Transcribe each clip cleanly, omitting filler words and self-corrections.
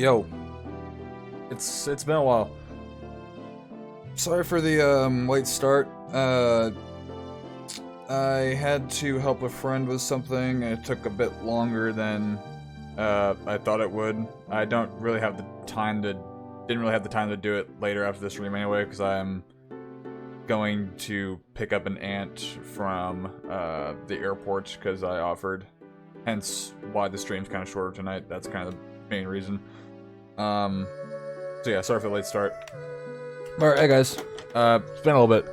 Yo, it's been a while. Sorry for the late start. I had to help a friend with something, and it took a bit longer than I thought it would. I don't really have the time to didn't really have the time to do it later after the stream anyway, because I'm going to pick up an aunt from the airport because I offered. Hence why the stream's kind of shorter tonight. That's kind of the main reason. So yeah, sorry for the late start. Alright, hey guys. It's been a little bit.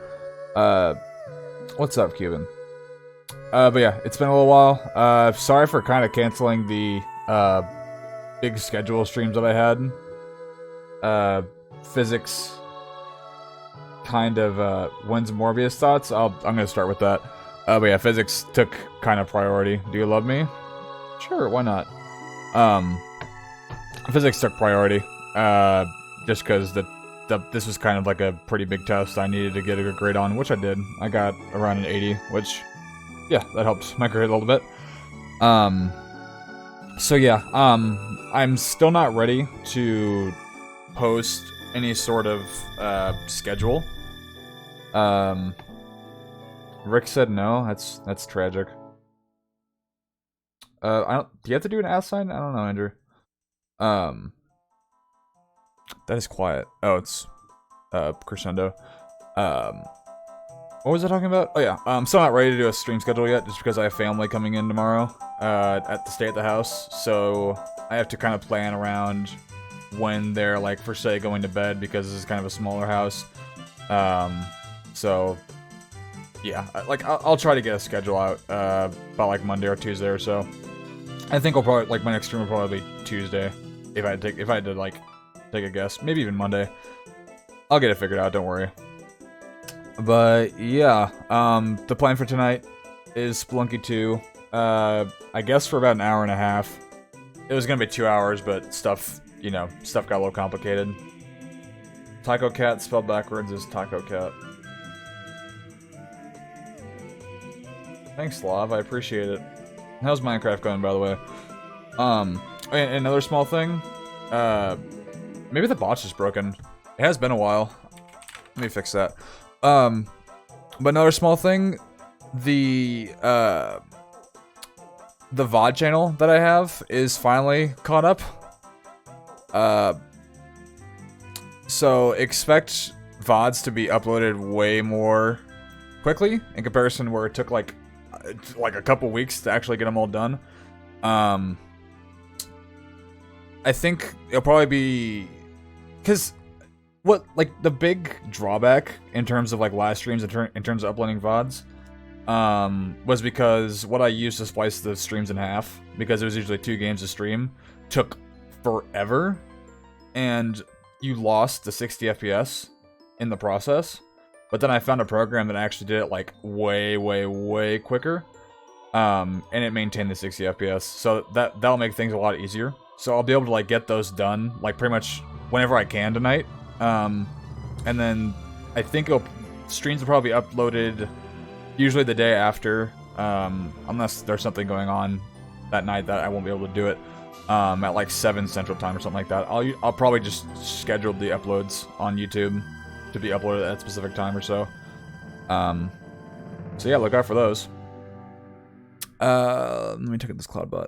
What's up, Cuban? But yeah, it's been a little while. Sorry for kind of canceling the big schedule streams that I had. Physics kind of wins Morbius thoughts. I'm gonna start with that. But yeah, physics took kind of priority. Do you love me? Sure, why not? Physics took priority. Just because this was kind of like a pretty big test I needed to get a good grade on, which I did. I got around an 80, which, yeah, that helps my grade a little bit. So yeah, I'm still not ready to post any sort of schedule. Rick said no. That's tragic. Do you have to do an ass sign? I don't know, Andrew. That is quiet. Oh, it's crescendo. What was I talking about? Oh yeah, I'm still not ready to do a stream schedule yet, just because I have family coming in tomorrow to stay at the house. So I have to kind of plan around when they're like for say going to bed, because this is kind of a smaller house. So yeah, I'll try to get a schedule out by like Monday or Tuesday or so. I think I'll probably my next stream will probably be Tuesday if I had to like take a guess, maybe even Monday. I'll get it figured out, don't worry. But yeah, the plan for tonight is Spelunky 2. I guess for about an hour and a half. It was gonna be 2 hours, but stuff got a little complicated. Taco Cat spelled backwards is Taco Cat. Thanks, Slav, I appreciate it. How's Minecraft going, by the way? And another small thing, maybe the bot's just broken. It has been a while. Let me fix that. But another small thing, the VOD channel that I have is finally caught up. So expect VODs to be uploaded way more quickly in comparison where it took like a couple weeks to actually get them all done. I think it'll probably be because the big drawback in terms of like live streams in terms of uploading VODs was because what I used to splice the streams in half, because it was usually 2 games a stream, took forever, and you lost the 60 FPS in the process. But then I found a program that actually did it like way quicker, and it maintained the 60 FPS. So that'll make things a lot easier. So I'll be able to like get those done like pretty much whenever I can tonight. And then I think streams will probably be uploaded usually the day after, unless there's something going on that night that I won't be able to do it. At like 7 Central Time or something like that. I'll probably just schedule the uploads on YouTube to be uploaded at that specific time or so. So yeah, look out for those. Let me check out this CloudBot.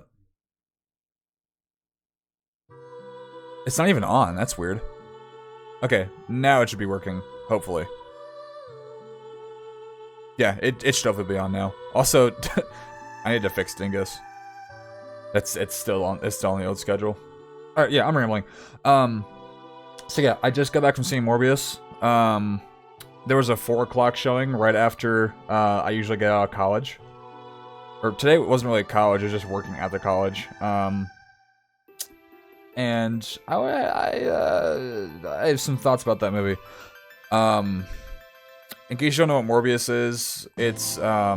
It's not even on. That's weird. Okay, now it should be working. Hopefully. Yeah, it should hopefully be on now. Also, I need to fix Dingus. It's still on the old schedule. All right, yeah, I'm rambling. So yeah, I just got back from seeing Morbius. There was a 4 o'clock showing right after I usually get out of college. Or today it wasn't really college, it was just working at the college. And I have some thoughts about that movie. In case you don't know what Morbius is, it's let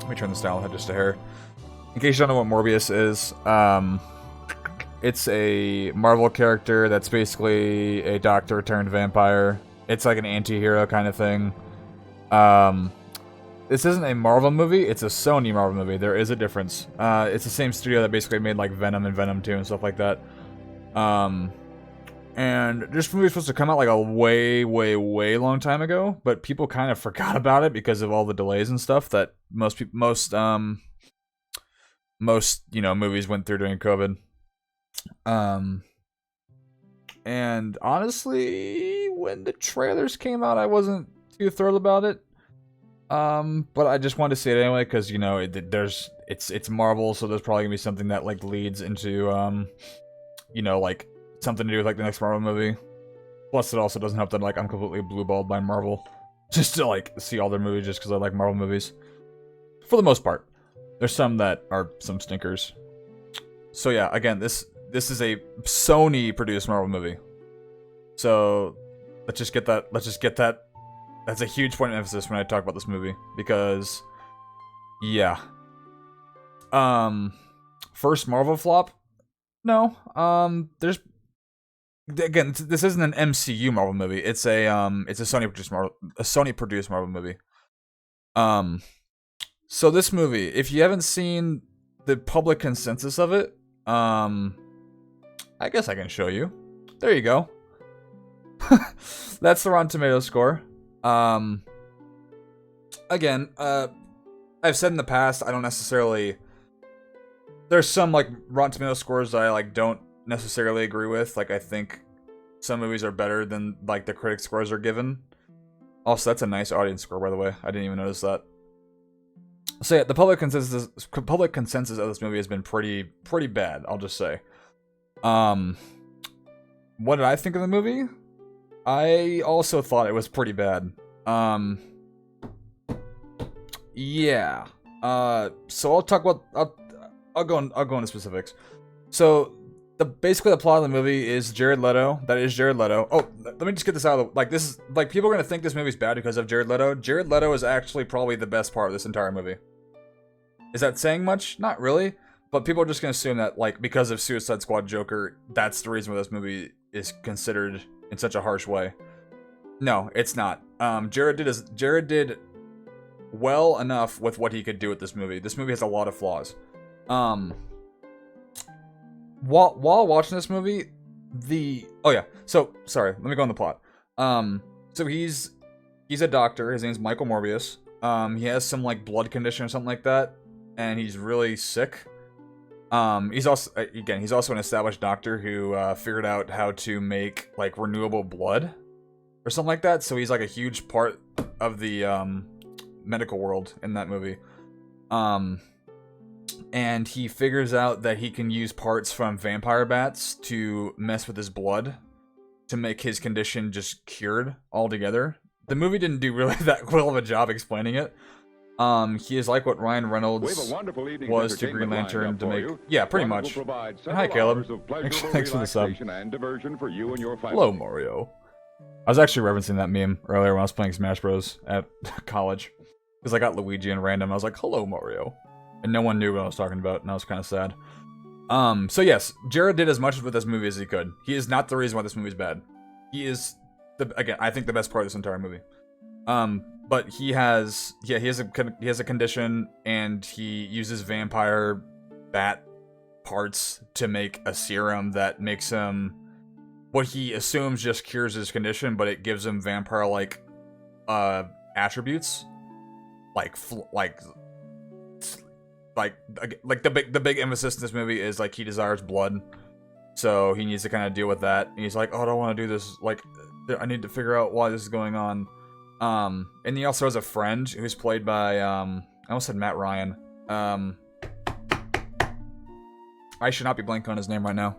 me turn this down just a hair. In case you don't know what Morbius is, it's a Marvel character that's basically a doctor turned vampire. It's like an anti-hero kind of thing. This isn't a Marvel movie, it's a Sony Marvel movie. There is a difference. It's the same studio that basically made like Venom and Venom 2 and stuff like that. Um, and this movie was supposed to come out like a way, way, way long time ago, but people kind of forgot about it because of all the delays and stuff that most movies went through during COVID. And honestly, when the trailers came out, I wasn't too thrilled about it. But I just wanted to say it anyway because it's Marvel, so there's probably gonna be something that like leads into like something to do with like the next Marvel movie. Plus, it also doesn't help that like I'm completely blue-balled by Marvel, just to like see all their movies just because I like Marvel movies. For the most part, there's some that are some stinkers. So yeah, again, this is a Sony-produced Marvel movie. So let's just get that. That's a huge point of emphasis when I talk about this movie because, yeah. First Marvel flop? No. There's again, this isn't an MCU Marvel movie. It's a Sony produced Marvel movie. So this movie, if you haven't seen the public consensus of it, I guess I can show you. There you go. That's the Rotten Tomatoes score. Again, I've said in the past, I don't necessarily. There's some like Rotten Tomatoes scores that I like don't necessarily agree with. Like I think some movies are better than like the critic scores are given. Also, that's a nice audience score, by the way. I didn't even notice that. So yeah, the public consensus of this movie has been pretty bad. I'll just say. What did I think of the movie? I also thought it was pretty bad. Yeah. So I'll talk about. I'll go into specifics. So basically the plot of the movie is Jared Leto. That is Jared Leto. Oh, let me just get this out of the like. This is like people are gonna think this movie's bad because of Jared Leto. Jared Leto is actually probably the best part of this entire movie. Is that saying much? Not really. But people are just gonna assume that like because of Suicide Squad Joker, that's the reason why this movie is considered in such a harsh way. No, it's not. Jared did well enough with what he could do with this movie. This movie has a lot of flaws. While watching this movie, so sorry, let me go on the plot. So he's a doctor. His name's Michael Morbius. He has some like blood condition or something like that, and he's really sick. He's also an established doctor who figured out how to make like renewable blood or something like that. So he's like a huge part of the medical world in that movie. And he figures out that he can use parts from vampire bats to mess with his blood to make his condition just cured altogether. The movie didn't do really that well of a job explaining it. He is like what Ryan Reynolds was to Green Lantern to make... Yeah, pretty much. Hi, Caleb. Thanks for the sub. Hello, Mario. I was actually referencing that meme earlier when I was playing Smash Bros. At college. Because I got Luigi and random. I was like, hello, Mario. And no one knew what I was talking about, and I was kind of sad. So yes, Jared did as much with this movie as he could. He is not the reason why this movie is bad. He is, I think the best part of this entire movie. But he has a condition, and he uses vampire bat parts to make a serum that makes him what he assumes just cures his condition, but it gives him vampire-like attributes, like the big emphasis in this movie is like he desires blood, so he needs to kind of deal with that. And he's like, oh, I don't want to do this. Like, I need to figure out why this is going on. And he also has a friend who's played by I almost said Matt Ryan. I should not be blanking on his name right now.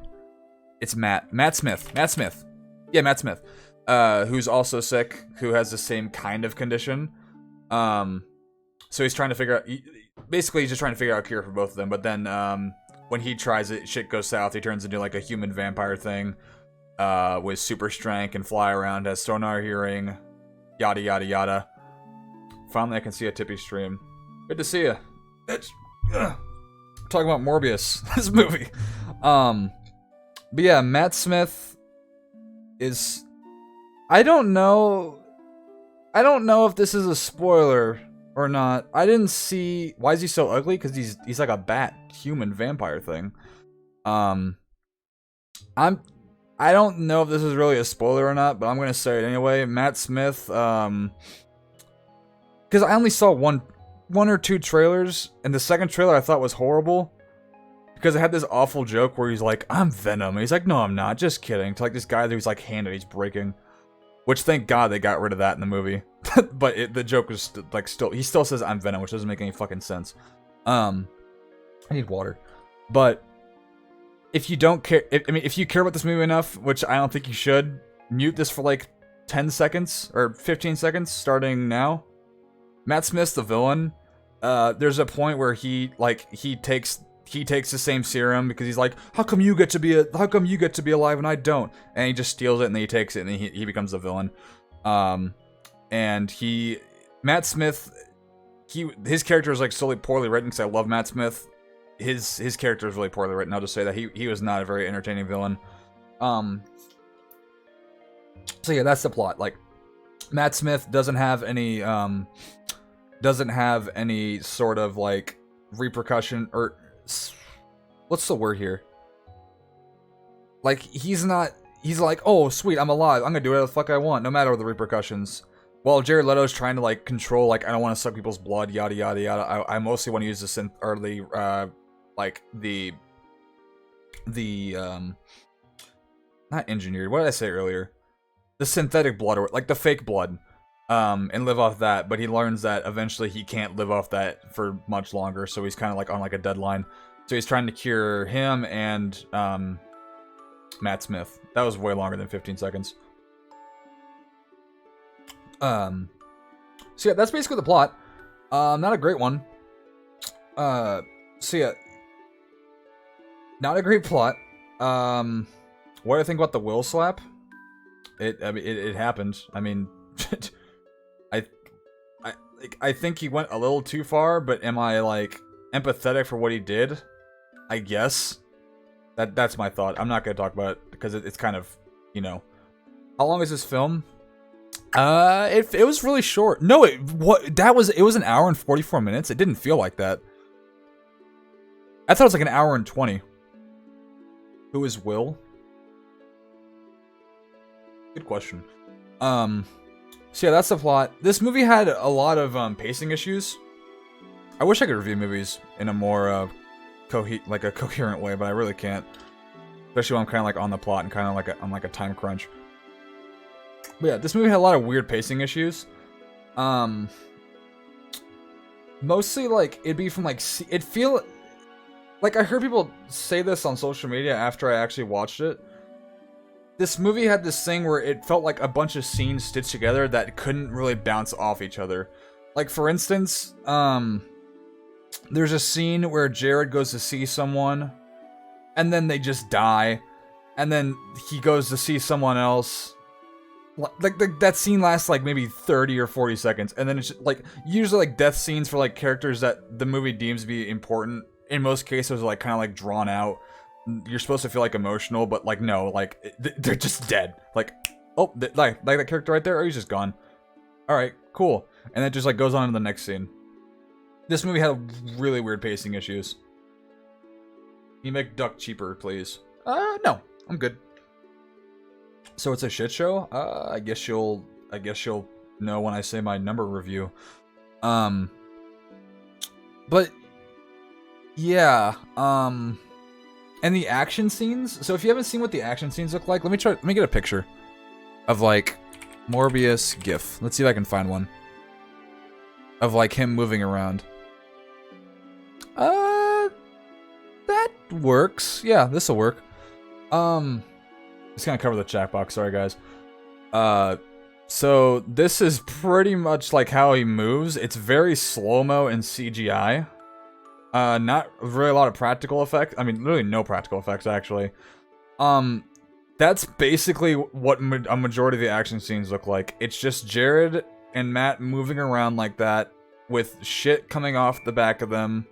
It's Matt Smith. Yeah, Matt Smith. Who's also sick, who has the same kind of condition. So he's trying to figure out. Basically, he's just trying to figure out a cure for both of them. But then, when he tries it, shit goes south. He turns into like a human vampire thing, with super strength and fly around, has sonar hearing, yada yada yada. Finally, I can see a Tippy stream. Good to see you. Bitch. Talking about Morbius, this movie. But yeah, Matt Smith is. I don't know if this is a spoiler or not. I didn't see. Why is he so ugly? Because he's like a bat human vampire thing. I don't know if this is really a spoiler or not, but I'm gonna say it anyway. Matt Smith, because I only saw one or two trailers, and the second trailer I thought was horrible because it had this awful joke where he's like, "I'm Venom," and he's like, "No, I'm not, just kidding." To like this guy who's like hand that he's breaking, which thank God they got rid of that in the movie. But the joke was still he still says I'm Venom, which doesn't make any fucking sense. I need water, but. If you don't care, if you care about this movie enough, which I don't think you should, mute this for like 10 seconds or 15 seconds starting now. Matt Smith's the villain. There's a point where he takes the same serum because he's like, how come you get to be alive and I don't? And he just steals it and then he takes it and then he becomes the villain. And Matt Smith, his character is like slowly poorly written because I love Matt Smith. His character is really poorly written. I'll just say that he was not a very entertaining villain. So yeah, that's the plot. Like, Matt Smith doesn't have any sort of like repercussion or what's the word here? Like he's like, oh sweet, I'm alive. I'm gonna do whatever the fuck I want, no matter the repercussions. While Jared Leto's trying to like control, like I don't want to suck people's blood, yada yada yada. I mostly want to use the synth or the not engineered. What did I say earlier? The synthetic blood, or like the fake blood, and live off that. But he learns that eventually he can't live off that for much longer, so he's kind of like on like a deadline. So he's trying to cure him and Matt Smith. That was way longer than 15 seconds. So yeah, that's basically the plot. Not a great one. So yeah, not a great plot. What do I think about the will slap? It happened. I mean, I think he went a little too far, but am I like empathetic for what he did? I guess. That's my thought. I'm not gonna talk about it because it's kind of, you know. How long is this film? It was really short. No, it was an hour and 44 minutes. It didn't feel like that. I thought it was like an hour and 20. Who is Will? Good question. So yeah, that's the plot. This movie had a lot of pacing issues. I wish I could review movies in a more coherent way, but I really can't. Especially when I'm kind of like on the plot and kind of like on like a time crunch. But yeah, this movie had a lot of weird pacing issues. Mostly like it'd be from like it feel like I heard people say this on social media after I actually watched it. This movie had this thing where it felt like a bunch of scenes stitched together that couldn't really bounce off each other. Like for instance, there's a scene where Jared goes to see someone, and then they just die, and then he goes to see someone else. Like that scene lasts like maybe 30 or 40 seconds, and then it's just, like usually like death scenes for like characters that the movie deems to be important. In most cases, are like kind of like drawn out. You're supposed to feel like emotional, but like no, like they're just dead. Like oh, like that character right there. Oh, he's just gone. All right, cool. And it just like goes on to the next scene. This movie had really weird pacing issues. Can you make duck cheaper, please? No, I'm good. So it's a shit show. I guess you'll know when I say my number review. But yeah, and the action scenes. So if you haven't seen what the action scenes look like, let me get a picture of like Morbius GIF. Let's see if I can find one of like him moving around. That works. Yeah, this'll work. Just gonna cover the chat box. Sorry, guys. So this is pretty much like how he moves. It's very slow-mo and CGI. Not really a lot of practical effects. I mean, literally no practical effects, actually. That's basically what a majority of the action scenes look like. It's just Jared and Matt moving around like that with shit coming off the back of them,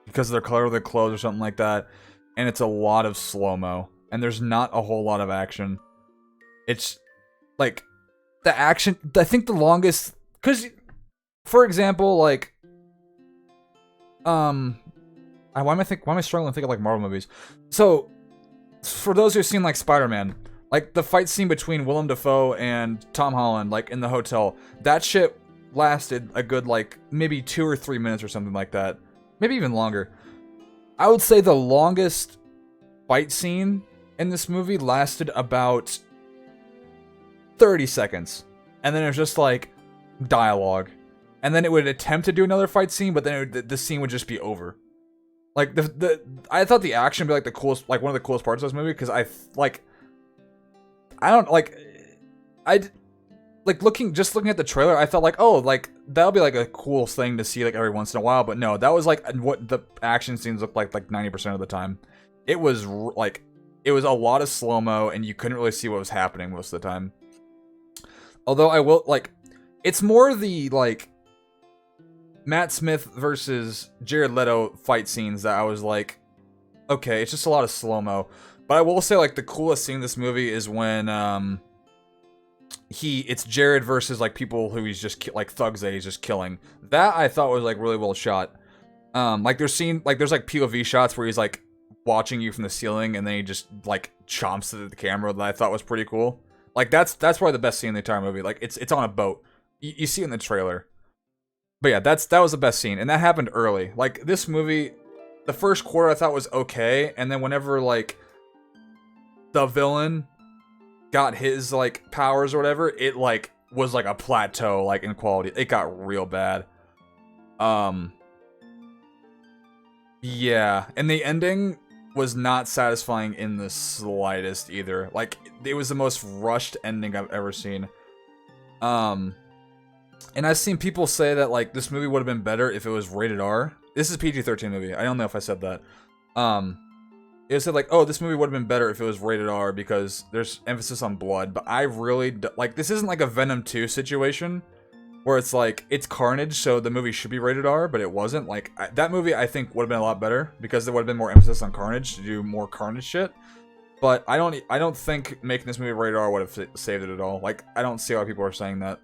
because of their color of their clothes or something like that. And it's a lot of slow-mo. And there's not a whole lot of action. It's like the action. I think the longest, because, for example, like, why am I struggling to think of like Marvel movies? So for those who've seen like Spider-Man, like the fight scene between Willem Dafoe and Tom Holland, like in the hotel, that shit lasted a good like maybe 2 or 3 minutes or something like that, maybe even longer. I would say the longest fight scene in this movie lasted about 30 seconds, and then it was just like dialogue, and then it would attempt to do another fight scene, but then the scene would just be over. Like I thought the action would be like the coolest, like one of the coolest parts of this movie, because I don't like, looking at the trailer, I felt like, oh, like that'll be like a cool thing to see like every once in a while, but no, that was like what the action scenes looked like 90% of the time. It was like, it was a lot of slow-mo, and you couldn't really see what was happening most of the time. Although I will, like, it's more the, like, Matt Smith versus Jared Leto fight scenes that I was like, okay, it's just a lot of slow-mo. But I will say, like, the coolest scene in this movie is when, it's Jared versus, like, people who he's just, like, thugs that he's just killing. That I thought was, like, really well shot. Like, there's POV shots where he's, like, watching you from the ceiling, and then he just, like, chomps to the camera that I thought was pretty cool. Like, that's probably the best scene in the entire movie. Like, it's on a boat. You see it in the trailer. But yeah, that was the best scene, and that happened early. Like, this movie, the first quarter I thought was okay, and then whenever, like, the villain got his, like, powers or whatever, it, like, was, like, a plateau, like, in quality. It got real bad. Yeah, and the ending was not satisfying in the slightest either. Like, it was the most rushed ending I've ever seen. And I've seen people say that, like, this movie would have been better if it was rated R. This is a PG-13 movie. I don't know if I said that. It said, like, oh, this movie would have been better if it was rated R because there's emphasis on blood. But I really, like, this isn't like a Venom 2 situation where it's like, it's carnage, so the movie should be rated R, but it wasn't. Like, that movie, I think, would have been a lot better because there would have been more emphasis on carnage to do more carnage shit. But I don't think making this movie rated R would have saved it at all. Like, I don't see why people are saying that.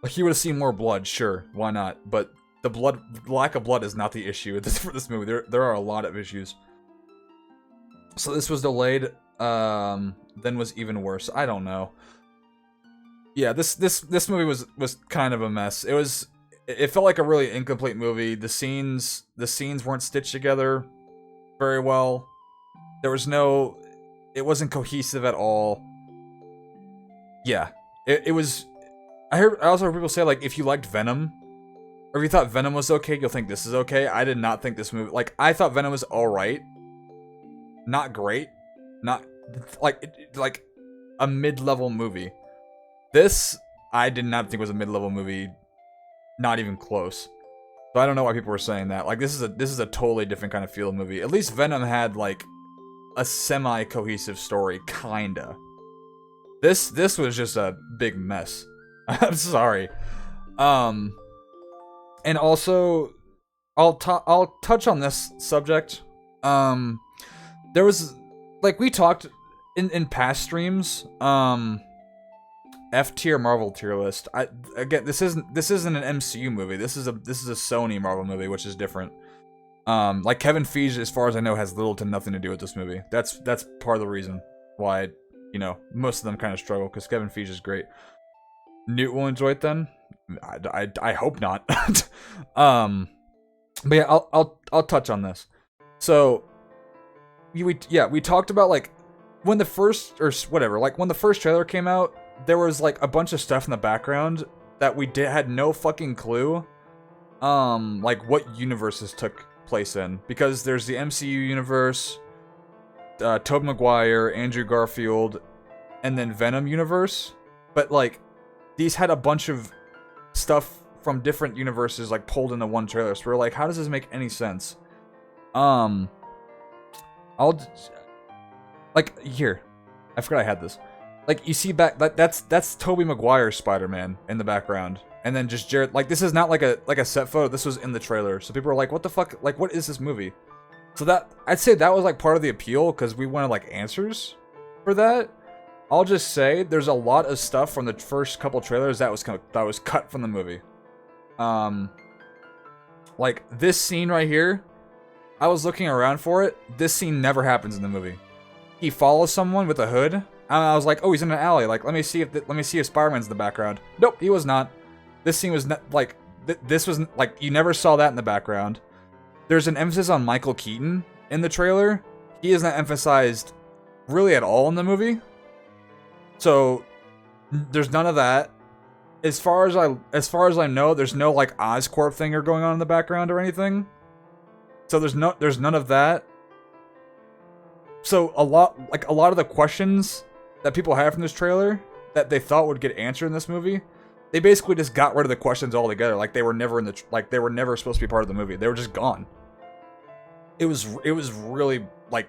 Like, you would have seen more blood, sure, why not? But the lack of blood is not the issue for this movie. There are a lot of issues. So this was delayed, then was even worse. I don't know. Yeah, this movie was kind of a mess. It felt like a really incomplete movie. The scenes weren't stitched together very well. It wasn't cohesive at all. Yeah, it was. I also heard people say, like, if you liked Venom, or if you thought Venom was okay, you'll think this is okay. I did not think this movie, like, I thought Venom was alright. Not great. Not, like a mid-level movie. This, I did not think was a mid-level movie. Not even close. So I don't know why people were saying that. Like, this is a totally different kind of feel of movie. At least Venom had, like, a semi-cohesive story, kinda. This was just a big mess. I'm sorry. And also, I'll touch on this subject. There was, like, we talked in past streams, F tier Marvel tier list. Again, this isn't an MCU movie. This is a Sony Marvel movie, which is different. Like, Kevin Feige, as far as I know, has little to nothing to do with this movie. That's part of the reason why, you know, most of them kind of struggle, because Kevin Feige is great. Newt will enjoy it then? I hope not. But yeah, I'll touch on this. So, we talked about, like, when the first, or whatever, like, when the first trailer came out, there was, like, a bunch of stuff in the background that we had no fucking clue, like, what universes took place in. Because there's the MCU universe, Tobey Maguire, Andrew Garfield, and then Venom universe. But, like, these had a bunch of stuff from different universes, like, pulled into one trailer. So we're like, how does this make any sense? Like, here. I forgot I had this. Like, you see back, that's Tobey Maguire's Spider-Man in the background. And then just Jared, like, this is not like a set photo, this was in the trailer. So people are like, what the fuck, like, what is this movie? So that, I'd say that was, like, part of the appeal, because we wanted, like, answers for that. I'll just say, there's a lot of stuff from the first couple trailers that was cut from the movie. Like, this scene right here, I was looking around for it, this scene never happens in the movie. he follows someone with a hood. And I was like, oh, he's in an alley. Like, let me see if Spider-Man's in the background. Nope, he was not. This scene was not like this was like you never saw that in the background. There's an emphasis on Michael Keaton in the trailer. He is not emphasized really at all in the movie. So there's none of that. As far as I know, there's no like Oscorp thing going on in the background or anything. So there's none of that. So a lot of the questions that people have from this trailer that they thought would get answered in this movie, they basically just got rid of the questions altogether. Like they were never they were never supposed to be part of the movie. They were just gone. It was really like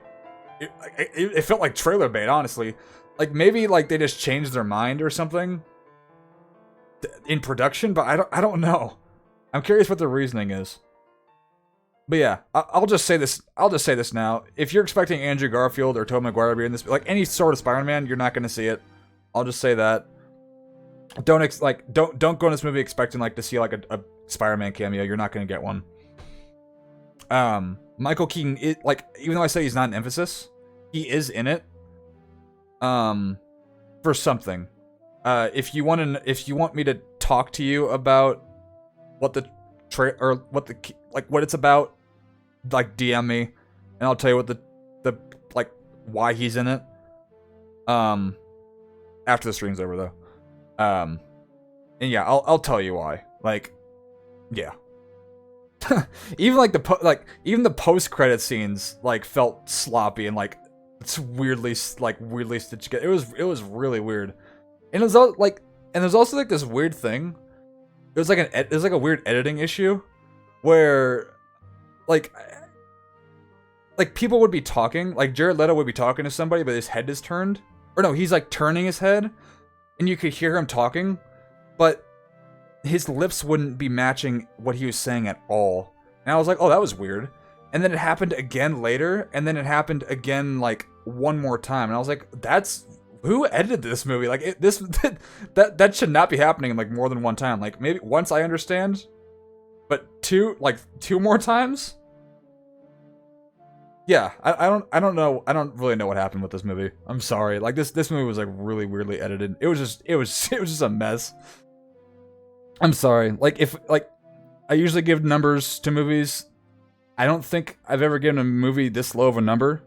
it felt like trailer bait, honestly. Like maybe like they just changed their mind or something in production, but I don't know. I'm curious what the reasoning is. But yeah, I'll just say this. I'll just say this now. If you're expecting Andrew Garfield or Tobey Maguire to be in this, like any sort of Spider-Man, you're not going to see it. I'll just say that. Don't go in this movie expecting like to see like a Spider-Man cameo. You're not going to get one. Michael Keaton, like even though I say he's not an emphasis, he is in it. For something. If you want me to talk to you about what the what it's about, like DM me, and I'll tell you what the like why he's in it. After the stream's over though. And yeah, I'll tell you why. Like, yeah. Even like even the post-credit scenes like felt sloppy and like it's weirdly stitched together. It was really weird. And it was like, and there's also like this weird thing. It was like a weird editing issue, where, like people would be talking, like Jared Leto would be talking to somebody, but his head is turned, or no, he's like turning his head, and you could hear him talking, but his lips wouldn't be matching what he was saying at all. And I was like, oh, that was weird. And then it happened again later, and then it happened again like one more time, and I was like, that's. Who edited this movie? Like that should not be happening like more than one time. Like maybe once I understand, but two more times. Yeah, I don't know. I don't really know what happened with this movie. I'm sorry. Like this movie was like really weirdly edited. It was just a mess. I'm sorry. Like if like I usually give numbers to movies. I don't think I've ever given a movie this low of a number,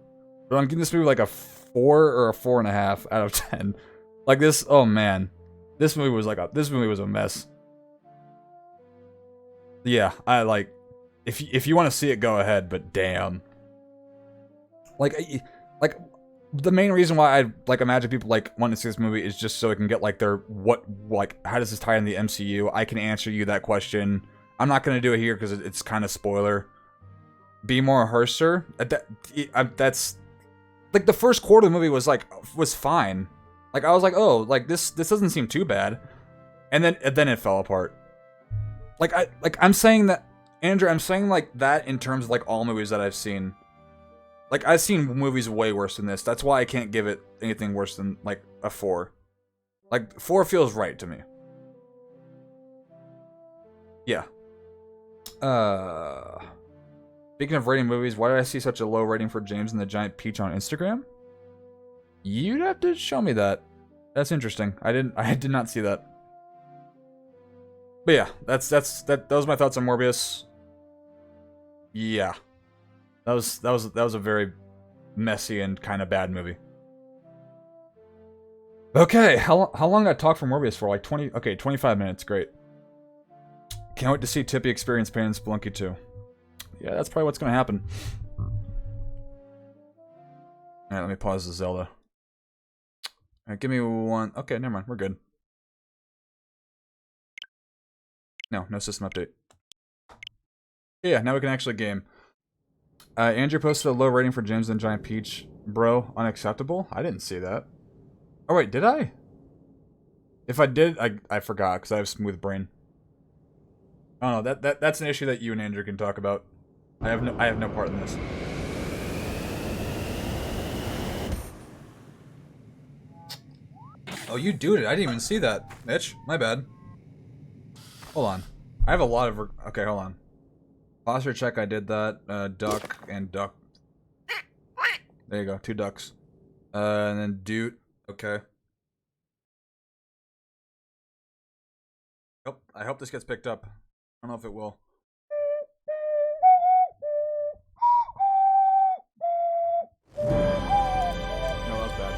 but I'm giving this movie like a 4 or a 4.5 out of 10. Like this, oh man, this movie was a mess. Yeah, I like, if you want to see it, go ahead, but damn. Like the main reason why I like imagine people like want to see this movie is just so it can get like their how does this tie in the MCU? I can answer you that question. I'm not gonna do it here because it's kind of spoiler. Be more Herster. That's. Like the first quarter of the movie was fine. Like I was like, oh, like this doesn't seem too bad, and then it fell apart. I'm saying that, Andrew. I'm saying like that in terms of like all movies that I've seen. Like I've seen movies way worse than this. That's why I can't give it anything worse than like a 4. Like 4 feels right to me. Yeah. Speaking of rating movies, why did I see such a low rating for James and the Giant Peach on Instagram? You'd have to show me that. That's interesting. I did not see that. But yeah, that was my thoughts on Morbius. Yeah. That was a very messy and kind of bad movie. Okay, how long did I talk for Morbius for? Like 25 minutes, great. Can't wait to see Tippy experience pain in Spelunky 2. Yeah, that's probably what's gonna happen. Alright, let me pause the Zelda. Alright, give me one. Okay, never mind, we're good. No system update. Yeah, now we can actually game. Andrew posted a low rating for James and Giant Peach. Bro, unacceptable? I didn't see that. Oh wait, did I? If I did, I forgot, because I have a smooth brain. Oh no, that's an issue that you and Andrew can talk about. I have no part in this. Oh, you did it. I didn't even see that. Mitch, my bad. Hold on. I have a lot of... Okay, hold on. Posture check, I did that. Duck and duck. There you go, 2 ducks. And then Dude. Okay. I hope this gets picked up. I don't know if it will. No, that's bad.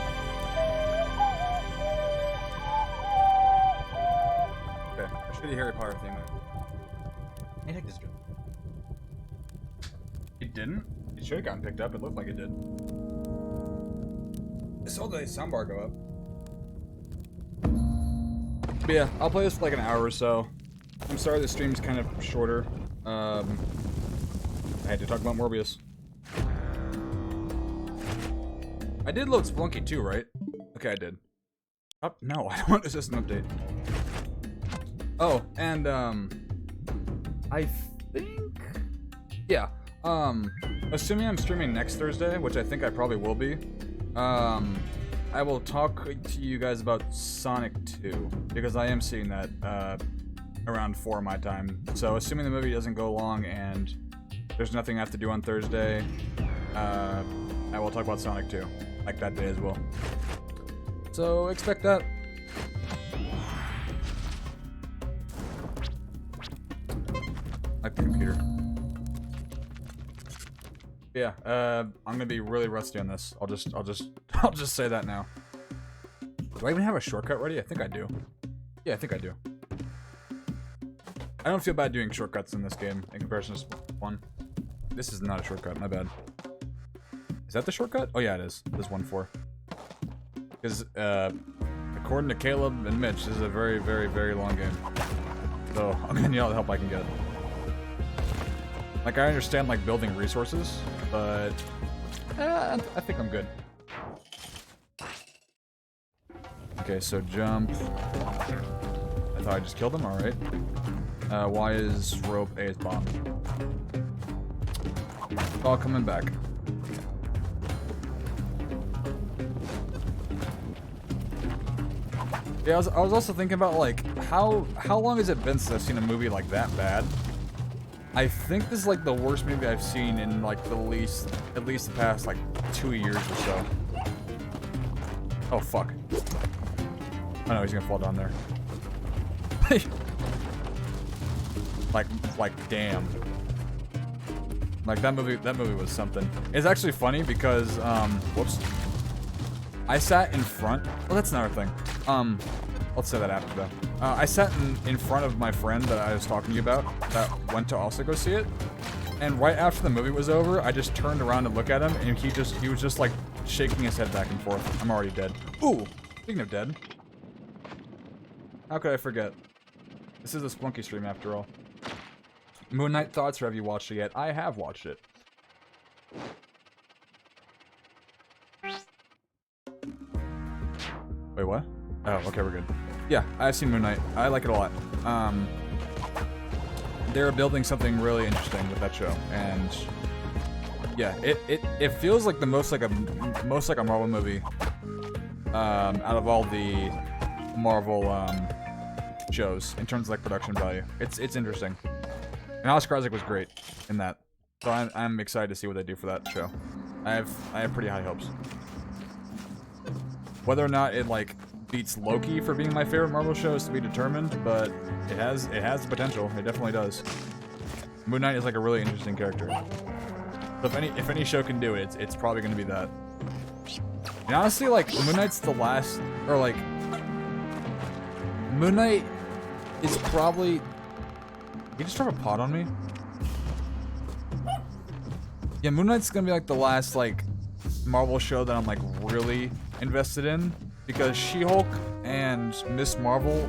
Okay, a shitty Harry Potter theme. I think this is good. It didn't? It should have gotten picked up. It looked like it did. I saw the soundbar go up. But yeah, I'll play this for like an hour or so. I'm sorry the stream's kind of shorter. I had to talk about Morbius. I did load Spelunky too, right? Okay, I did. Oh, no, I don't want a system update. Oh, and, I think... Yeah, assuming I'm streaming next Thursday, which I think I probably will be, I will talk to you guys about Sonic 2, because I am seeing that, around 4 my time. So, assuming the movie doesn't go long and there's nothing I have to do on Thursday, I will talk about Sonic 2, like that day as well. So, expect that. Like the computer. Yeah, I'm gonna be really rusty on this. I'll just say that now. Do I even have a shortcut ready? I think I do. Yeah, I think I do. I don't feel bad doing shortcuts in this game in comparison to one. This is not a shortcut, my bad. Is that the shortcut? Oh yeah, it is. There's 1-4. Because, according to Caleb and Mitch, this is a very, very, very long game. So, I'm gonna need all the help I can get. Like, I understand, like, building resources, but... I think I'm good. Okay, so jump. I thought I just killed him, alright. Y is rope, A is bomb. All coming back. Yeah, I was also thinking about, like, how long has it been since I've seen a movie like that bad? I think this is like the worst movie I've seen in like at least the past like 2 years or so. Oh fuck. Oh no, he's gonna fall down there. like damn. Like that movie was something. It's actually funny because whoops. I sat in front. Well, that's another thing. Let's say that after though. I sat in front of my friend that I was talking to you about that went to also go see it. And right after the movie was over, I just turned around to look at him and he was just like shaking his head back and forth. I'm already dead. Ooh, speaking of dead. How could I forget? This is a Spelunky stream after all. Moon Knight thoughts, or have you watched it yet? I have watched it. Wait, what? Oh, okay, we're good. Yeah, I've seen Moon Knight. I like it a lot. They're building something really interesting with that show, and yeah, it feels like the most like a Marvel movie out of all the Marvel shows in terms of like production value. It's interesting, and Oscar Isaac was great in that, so I'm excited to see what they do for that show. I have pretty high hopes. Whether or not it like beats Loki for being my favorite Marvel show is to be determined, but it has the potential. It definitely does. Moon Knight is like a really interesting character. So if any show can do it, it's probably going to be that. And honestly, like Moon Knight's the last, or like Moon Knight is probably. You just drop a pot on me? Yeah, Moon Knight's gonna be like the last like Marvel show that I'm like really invested in, because She-Hulk and Miss Marvel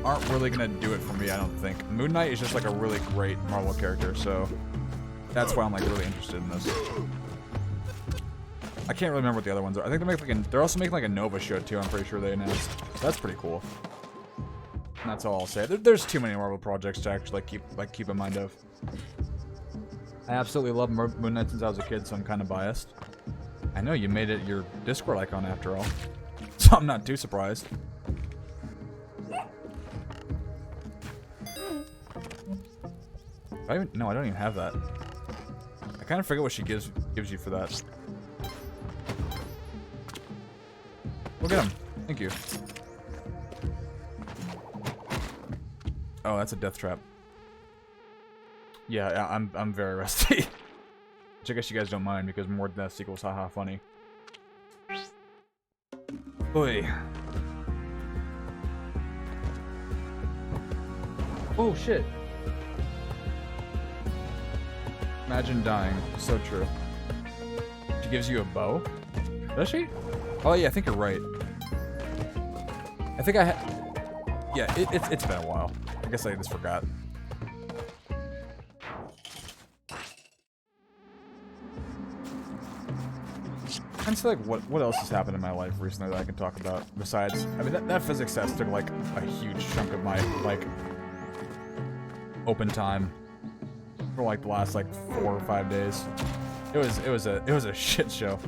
aren't really gonna do it for me, I don't think. Moon Knight is just like a really great Marvel character, so that's why I'm like really interested in this. I can't really remember what the other ones are. I think they're also making like a Nova show too. I'm pretty sure they announced. So that's pretty cool. And that's all I'll say. There's too many Marvel projects to actually keep in mind of. I absolutely love Moon Knight since I was a kid, so I'm kind of biased. I know you made it your Discord icon after all, so I'm not too surprised. No, I don't even have that. I kind of forget what she gives you for that. We'll get him. Thank you. Oh, that's a death trap. Yeah, I'm very rusty. Which I guess you guys don't mind because more deaths equals haha funny. Boy. Oh shit. Imagine dying. So true. She gives you a bow? Does she? Oh yeah, I think you're right. I think I had... Yeah, it's been a while. I guess I just forgot. I'm just like, what else has happened in my life recently that I can talk about? Besides, I mean, that physics test took like a huge chunk of my like open time for like the last like 4 or 5 days. It was a shit show.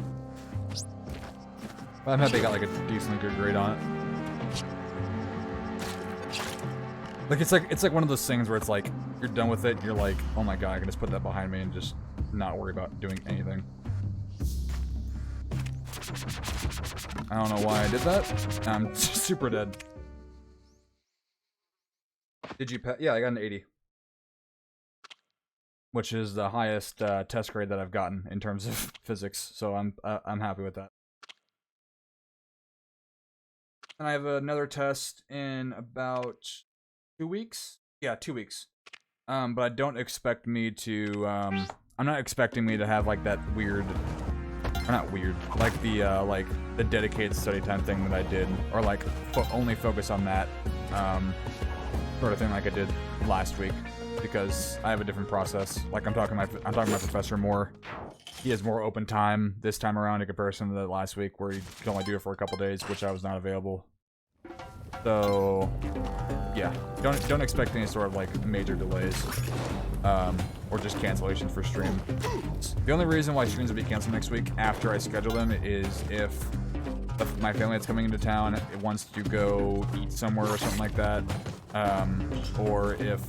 But I'm happy I got like a decently good grade on it. Like it's like one of those things where it's like you're done with it, you're like, oh my god, I can just put that behind me and just not worry about doing anything. I don't know why I did that. I'm super dead. Did you pass? Yeah, I got an 80. Which is the highest test grade that I've gotten in terms of physics, so I'm happy with that. And I have another test in about 2 weeks. Yeah, 2 weeks. But I don't expect me to. I'm not expecting me to have like that weird. Or not weird, like the dedicated study time thing that I did, or like only focus on that sort of thing like I did last week, because I have a different process. Like I'm talking to my professor more. He has more open time this time around in comparison to the last week, where he could only do it for a couple days, which I was not available. So yeah, don't expect any sort of like major delays. Or just cancellations for stream. The only reason why streams will be canceled next week after I schedule them is if my family that's coming into town it wants to go eat somewhere or something like that, or if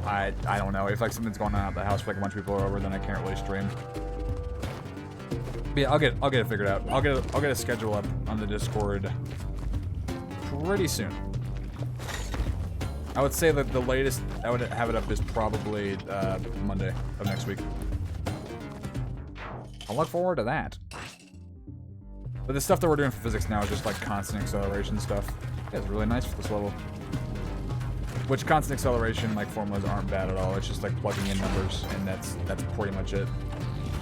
I don't know, if like something's going on at the house, like a bunch of people are over, then I can't really stream. But yeah, I'll get it figured out. I'll get a schedule up on the Discord pretty soon. I would say that the latest I would have it up is probably Monday of next week. I'll look forward to that. But the stuff that we're doing for physics now is just like constant acceleration stuff. Yeah, it's really nice for this level. Which constant acceleration like formulas aren't bad at all. It's just like plugging in numbers, and that's pretty much it.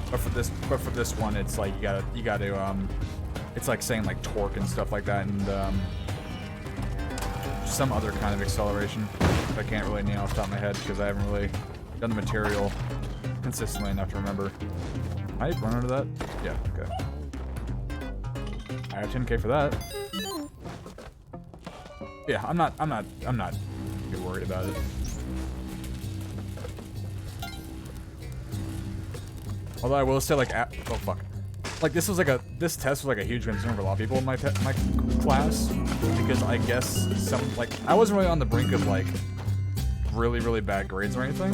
But for this one, it's like you gotta it's like saying like torque and stuff like that, and some other kind of acceleration. I can't really name off the top of my head because I haven't really done the material consistently enough to remember. I run under that? Yeah, okay. I have 10k for that. Yeah, I'm not too worried about it. Although I will say like oh fuck. Like this test was like a huge concern for a lot of people in my class, because I guess I wasn't really on the brink of like really bad grades or anything,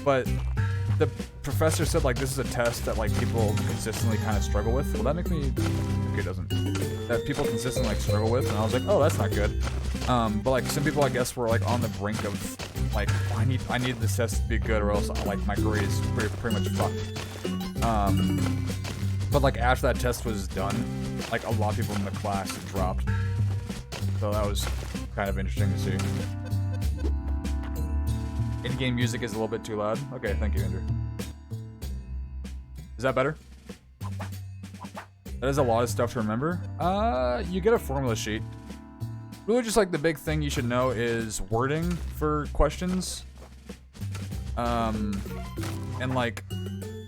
but the professor said like this is a test that like people consistently kind of struggle with. Will that make me? Okay, it doesn't. That people consistently like struggle with, and I was like, oh, that's not good. But like some people I guess were like on the brink of like I need this test to be good or else like my grade is pretty much fucked. But like after that test was done, like a lot of people in the class dropped. So that was kind of interesting to see. In-game music is a little bit too loud. Okay, thank you, Andrew. Is that better? That is a lot of stuff to remember. You get a formula sheet. Really just like the big thing you should know is wording for questions. And like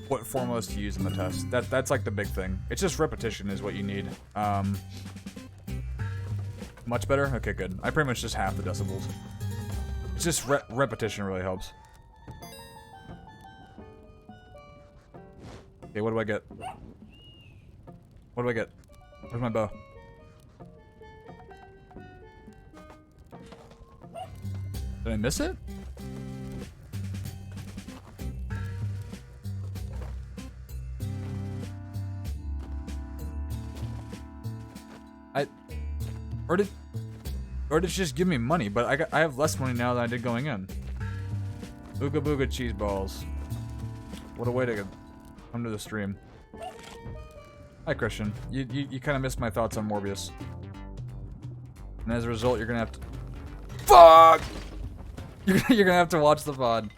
what formulas to use in the test. That's like the big thing. It's just repetition is what you need. Much better? Okay, good. I pretty much just half the decibels. It's just repetition really helps. Okay, what do I get? What do I get? Where's my bow? Did I miss it? Or did it just give me money? But I have less money now than I did going in. Ooga booga cheese balls. What a way to come to the stream. Hi Christian. You kind of missed my thoughts on Morbius. And as a result, you're gonna have to... Fuck! You're gonna have to watch the VOD.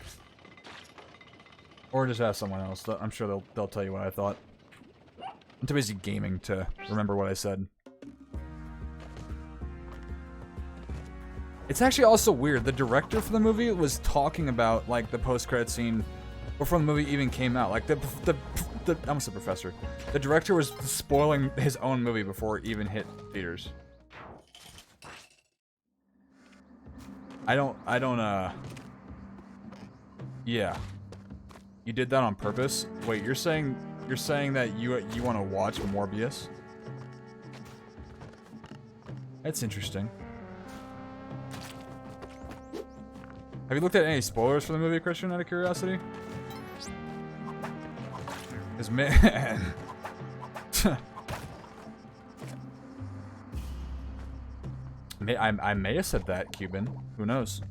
Or just ask someone else. I'm sure they'll tell you what I thought. I'm too busy gaming to remember what I said. It's actually also weird. The director for the movie was talking about like the post-credit scene before the movie even came out. Like I almost said professor. The director was spoiling his own movie before it even hit theaters. Yeah. You did that on purpose? Wait, you're saying that you want to watch Morbius? That's interesting. Have you looked at any spoilers for the movie, Christian, out of curiosity? Because, man... I may have said that, Cuban. Who knows?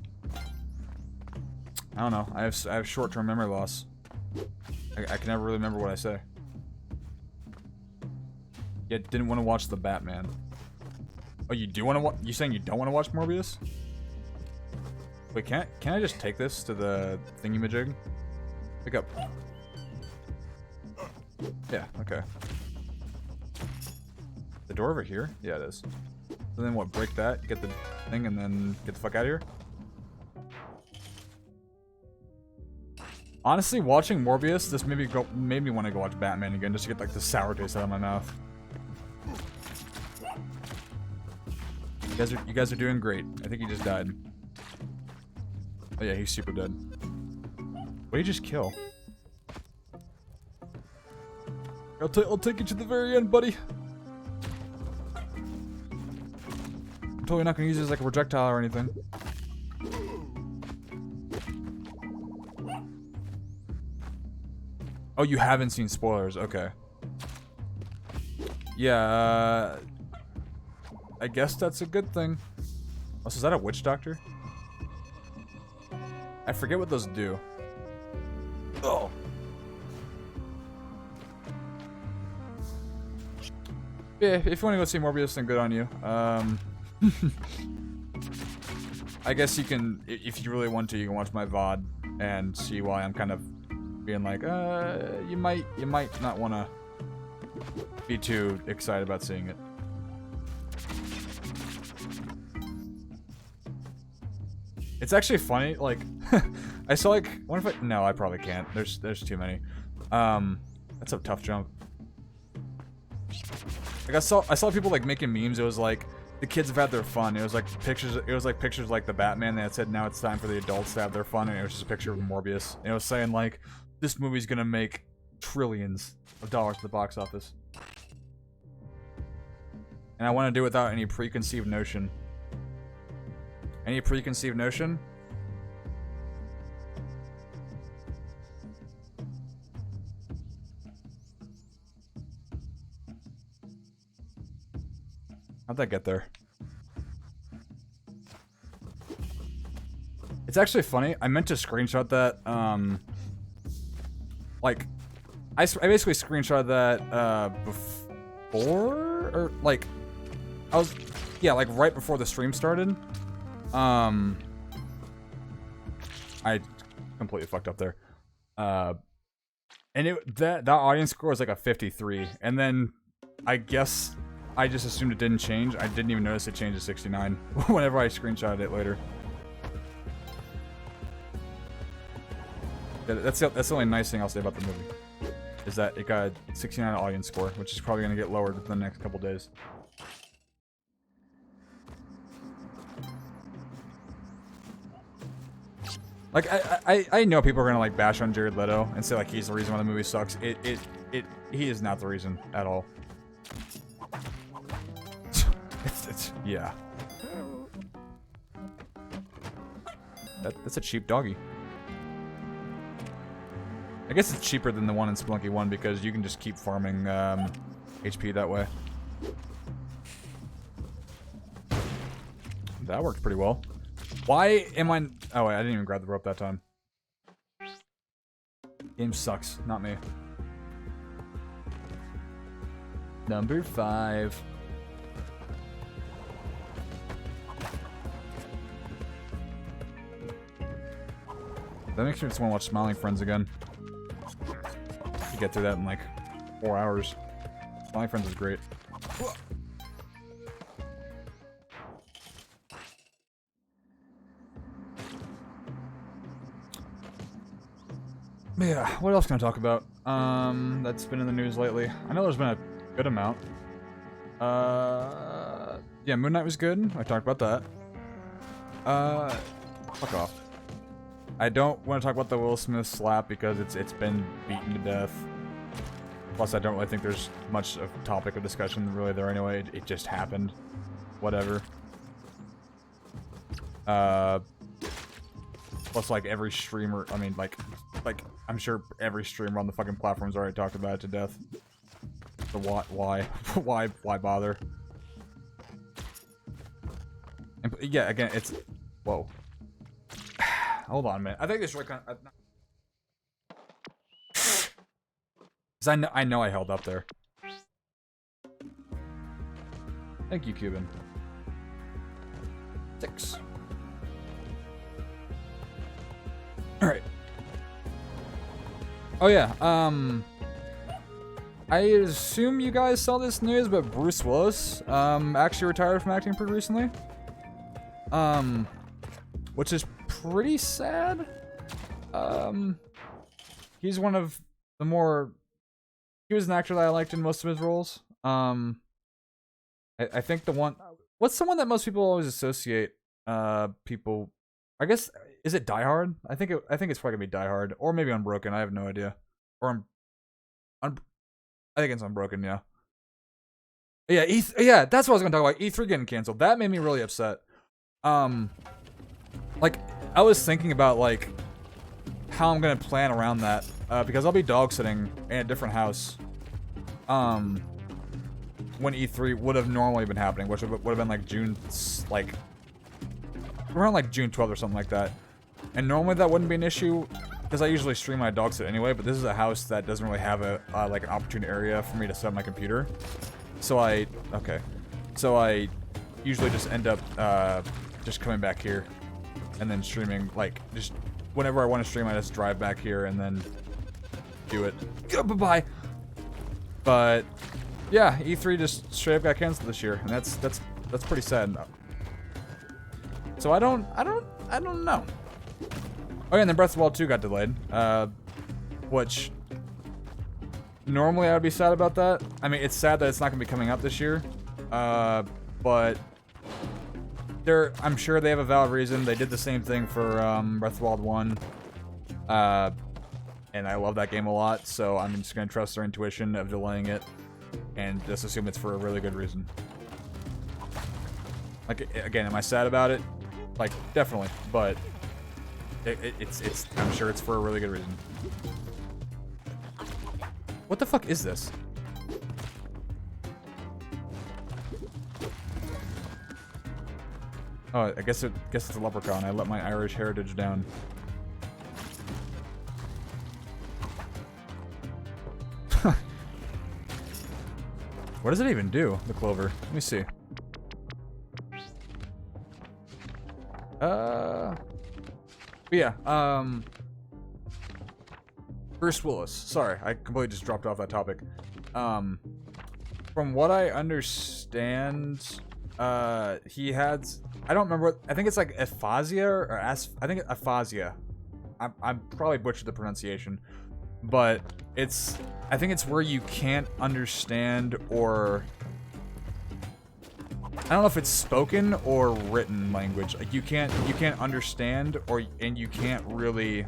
I don't know. I have short-term memory loss. I can never really remember what I say. Yeah, didn't want to watch the Batman. Oh, you do want to watch? You saying you don't want to watch Morbius? Wait, can I just take this to the thingy-majig? Pick up. Yeah, okay. The door over here? Yeah, it is. So then what, break that, get the thing, and then get the fuck out of here? Honestly, watching Morbius, this made me want to go watch Batman again, just to get like the sour taste out of my mouth. You guys are doing great. I think he just died. Oh yeah, he's super dead. What did he just kill? I'll take you to the very end, buddy. I'm totally not gonna use it as like a projectile or anything. Oh, you haven't seen spoilers, okay. Yeah, I guess that's a good thing. Oh, so is that a witch doctor? I forget what those do. Oh. Yeah, if you want to go see Morbius, then good on you. I guess you can, if you really want to, you can watch my VOD and see why I'm kind of being like, you might not want to be too excited about seeing it. It's actually funny, like, I saw like, what if no, I probably can't. There's too many. That's a tough jump. Like I saw people like making memes. It was like the kids have had their fun. It was like pictures like the Batman that said now it's time for the adults to have their fun, and it was just a picture of Morbius. And it was saying like this movie's gonna make trillions of dollars at the box office. And I want to do it without any preconceived notion. Any preconceived notion? How'd that get there? It's actually funny. I meant to screenshot that, like, I basically screenshot that, before? Or, like, yeah, like, right before the stream started. I completely fucked up there. And that audience score was like a 53, and then I guess I just assumed it didn't change. I didn't even notice it changed to 69 whenever I screenshotted it later. That's the only nice thing I'll say about the movie, is that it got a 69 audience score, which is probably going to get lowered within the next couple days. Like, I know people are gonna like bash on Jared Leto and say like he's the reason why the movie sucks. He is not the reason at all. Yeah. That's a cheap doggy. I guess it's cheaper than the one in Spelunky 1 because you can just keep farming HP that way. that worked pretty well. Why am I... Oh, wait, I didn't even grab the rope that time. Game sucks, not me. Number 5. That makes me just want to watch Smiling Friends again. You get through that in like 4 hours. Smiling Friends is great. Yeah, what else can I talk about? That's been in the news lately. I know there's been a good amount. Yeah, Moon Knight was good. I talked about that. Fuck off. I don't want to talk about the Will Smith slap because it's been beaten to death. Plus, I don't really think there's much of topic of discussion really there anyway. It just happened. Whatever. Plus, like, every streamer, I mean, like, I'm sure every streamer on the fucking platform's already talked about it to death. So why? why bother? And, yeah, again, it's... Whoa. Hold on a minute. I think this really kind of... Because I know I held up there. Thank you, Cuban. 6. Alright. Oh yeah, I assume you guys saw this news, but Bruce Willis, actually retired from acting pretty recently. Which is pretty sad. He's one of the more... He was an actor that I liked in most of his roles. I think the one... What's the one that most people always associate, people... I guess, is it Die Hard? I think it's probably gonna be Die Hard. Or maybe Unbroken, I have no idea. Or I think it's Unbroken, yeah. Yeah, yeah, that's what I was gonna talk about. E3 getting canceled. That made me really upset. Like, I was thinking about, like, how I'm gonna plan around that. Because I'll be dog sitting in a different house. When E3 would have normally been happening, which would have been like June, like, around like June 12th or something like that. And normally that wouldn't be an issue, because I usually stream my dog sit anyway, but this is a house that doesn't really have a, like, an opportune area for me to set up my computer. So I usually just end up, just coming back here, and then streaming, like, just, whenever I want to stream, I just drive back here, and then do it. Bye-bye! But, yeah, E3 just straight up got canceled this year, and that's pretty sad. So I don't know. Oh yeah, and then Breath of the Wild 2 got delayed, which normally I would be sad about that. I mean, it's sad that it's not gonna be coming out this year, but I'm sure they have a valid reason. They did the same thing for Breath of the Wild 1, and I love that game a lot, so I'm just gonna trust their intuition of delaying it, and just assume it's for a really good reason. Like, again, am I sad about it? Like, definitely, but it's I'm sure it's for a really good reason. What the fuck is this? Oh, I guess it's a leprechaun. I let my Irish heritage down. What does it even do, the clover? Let me see. But yeah, Bruce Willis. Sorry, I completely just dropped off that topic. From what I understand, he had, I don't remember what, I think it's like aphasia or I think aphasia. I'm probably butchered the pronunciation, but I think it's where you can't understand, or I don't know if it's spoken or written language. Like, you can't understand, and you can't really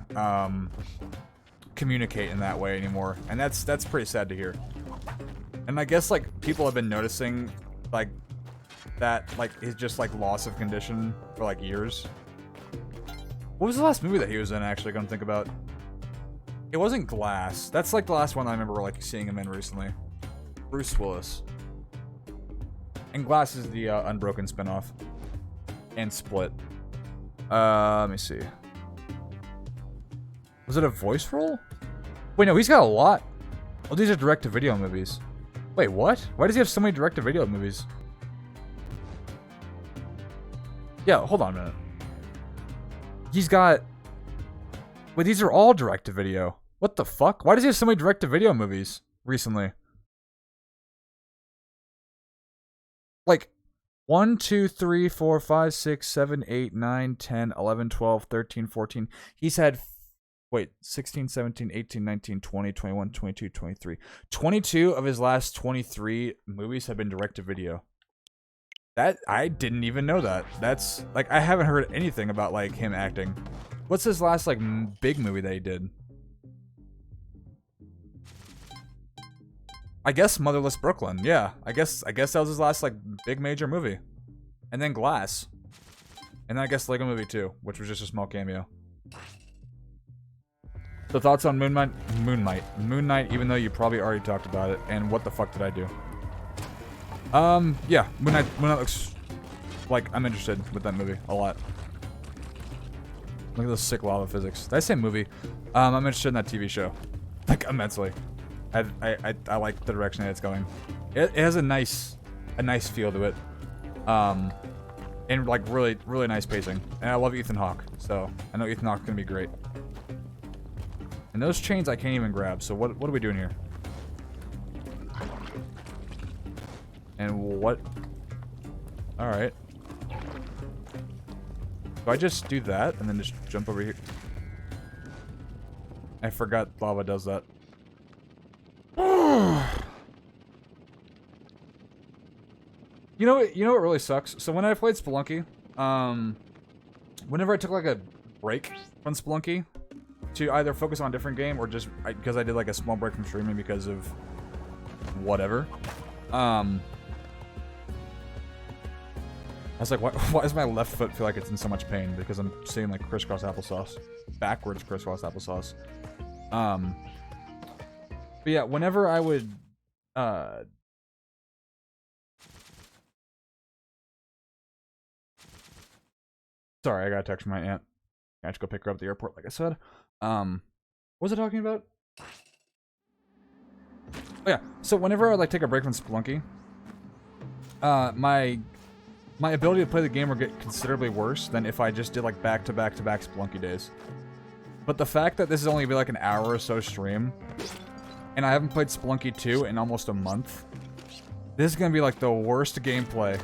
communicate in that way anymore, and that's pretty sad to hear. And I guess, like, people have been noticing, like, that, like, is just like loss of condition for like years. What was the last movie that he was in? Actually, gonna think about. It wasn't Glass. That's like the last one I remember like seeing him in recently. Bruce Willis. And Glass is the Unbroken spinoff. and Split. Let me see. Was it a voice role? Wait, no, he's got a lot. Oh, these are direct-to-video movies. Wait, what? Why does he have so many direct-to-video movies? Yeah, hold on a minute. He's got... Wait, these are all direct-to-video. What the fuck? Why does he have so many direct-to-video movies recently? Like, 1, 2, 3, 4, 5, 6, 7, 8, 9, 10, 11, 12, 13, 14. He's had... Wait, 16, 17, 18, 19, 20, 21, 22, 23. 22 of his last 23 movies have been direct-to-video. That, I didn't even know that. That's, like, I haven't heard anything about, like, him acting. What's his last, like, big movie that he did? I guess Motherless Brooklyn, yeah. I guess that was his last, like, big major movie. And then Glass. And then I guess Lego Movie 2, which was just a small cameo. So thoughts on Moon Knight, even though you probably already talked about it, and what the fuck did I do? Yeah, Moon Knight looks like I'm interested with that movie a lot. Look at those sick lava physics. Did I say movie? I'm interested in that TV show, like immensely. I like the direction that it's going. It has a nice feel to it, and like really nice pacing. And I love Ethan Hawke, so I know Ethan Hawke's gonna be great. And those chains I can't even grab, so what are we doing here? And what? Alright. Do I just do that and then just jump over here? I forgot lava does that. You know what really sucks? So when I played Spelunky, whenever I took like a break from Spelunky, to either focus on a different game or just because I did like a small break from streaming because of whatever. I was like, why does my left foot feel like it's in so much pain? Because I'm seeing like crisscross applesauce, backwards crisscross applesauce. But yeah, whenever I would, sorry, I got a text from my aunt. I have to go pick her up at the airport, like I said. What was I talking about? Oh yeah, so whenever I like take a break from Spelunky, my ability to play the game will get considerably worse than if I just did like back-to-back Spelunky days. But the fact that this is only gonna be like an hour or so stream, and I haven't played Spelunky 2 in almost a month, this is gonna be like the worst gameplay.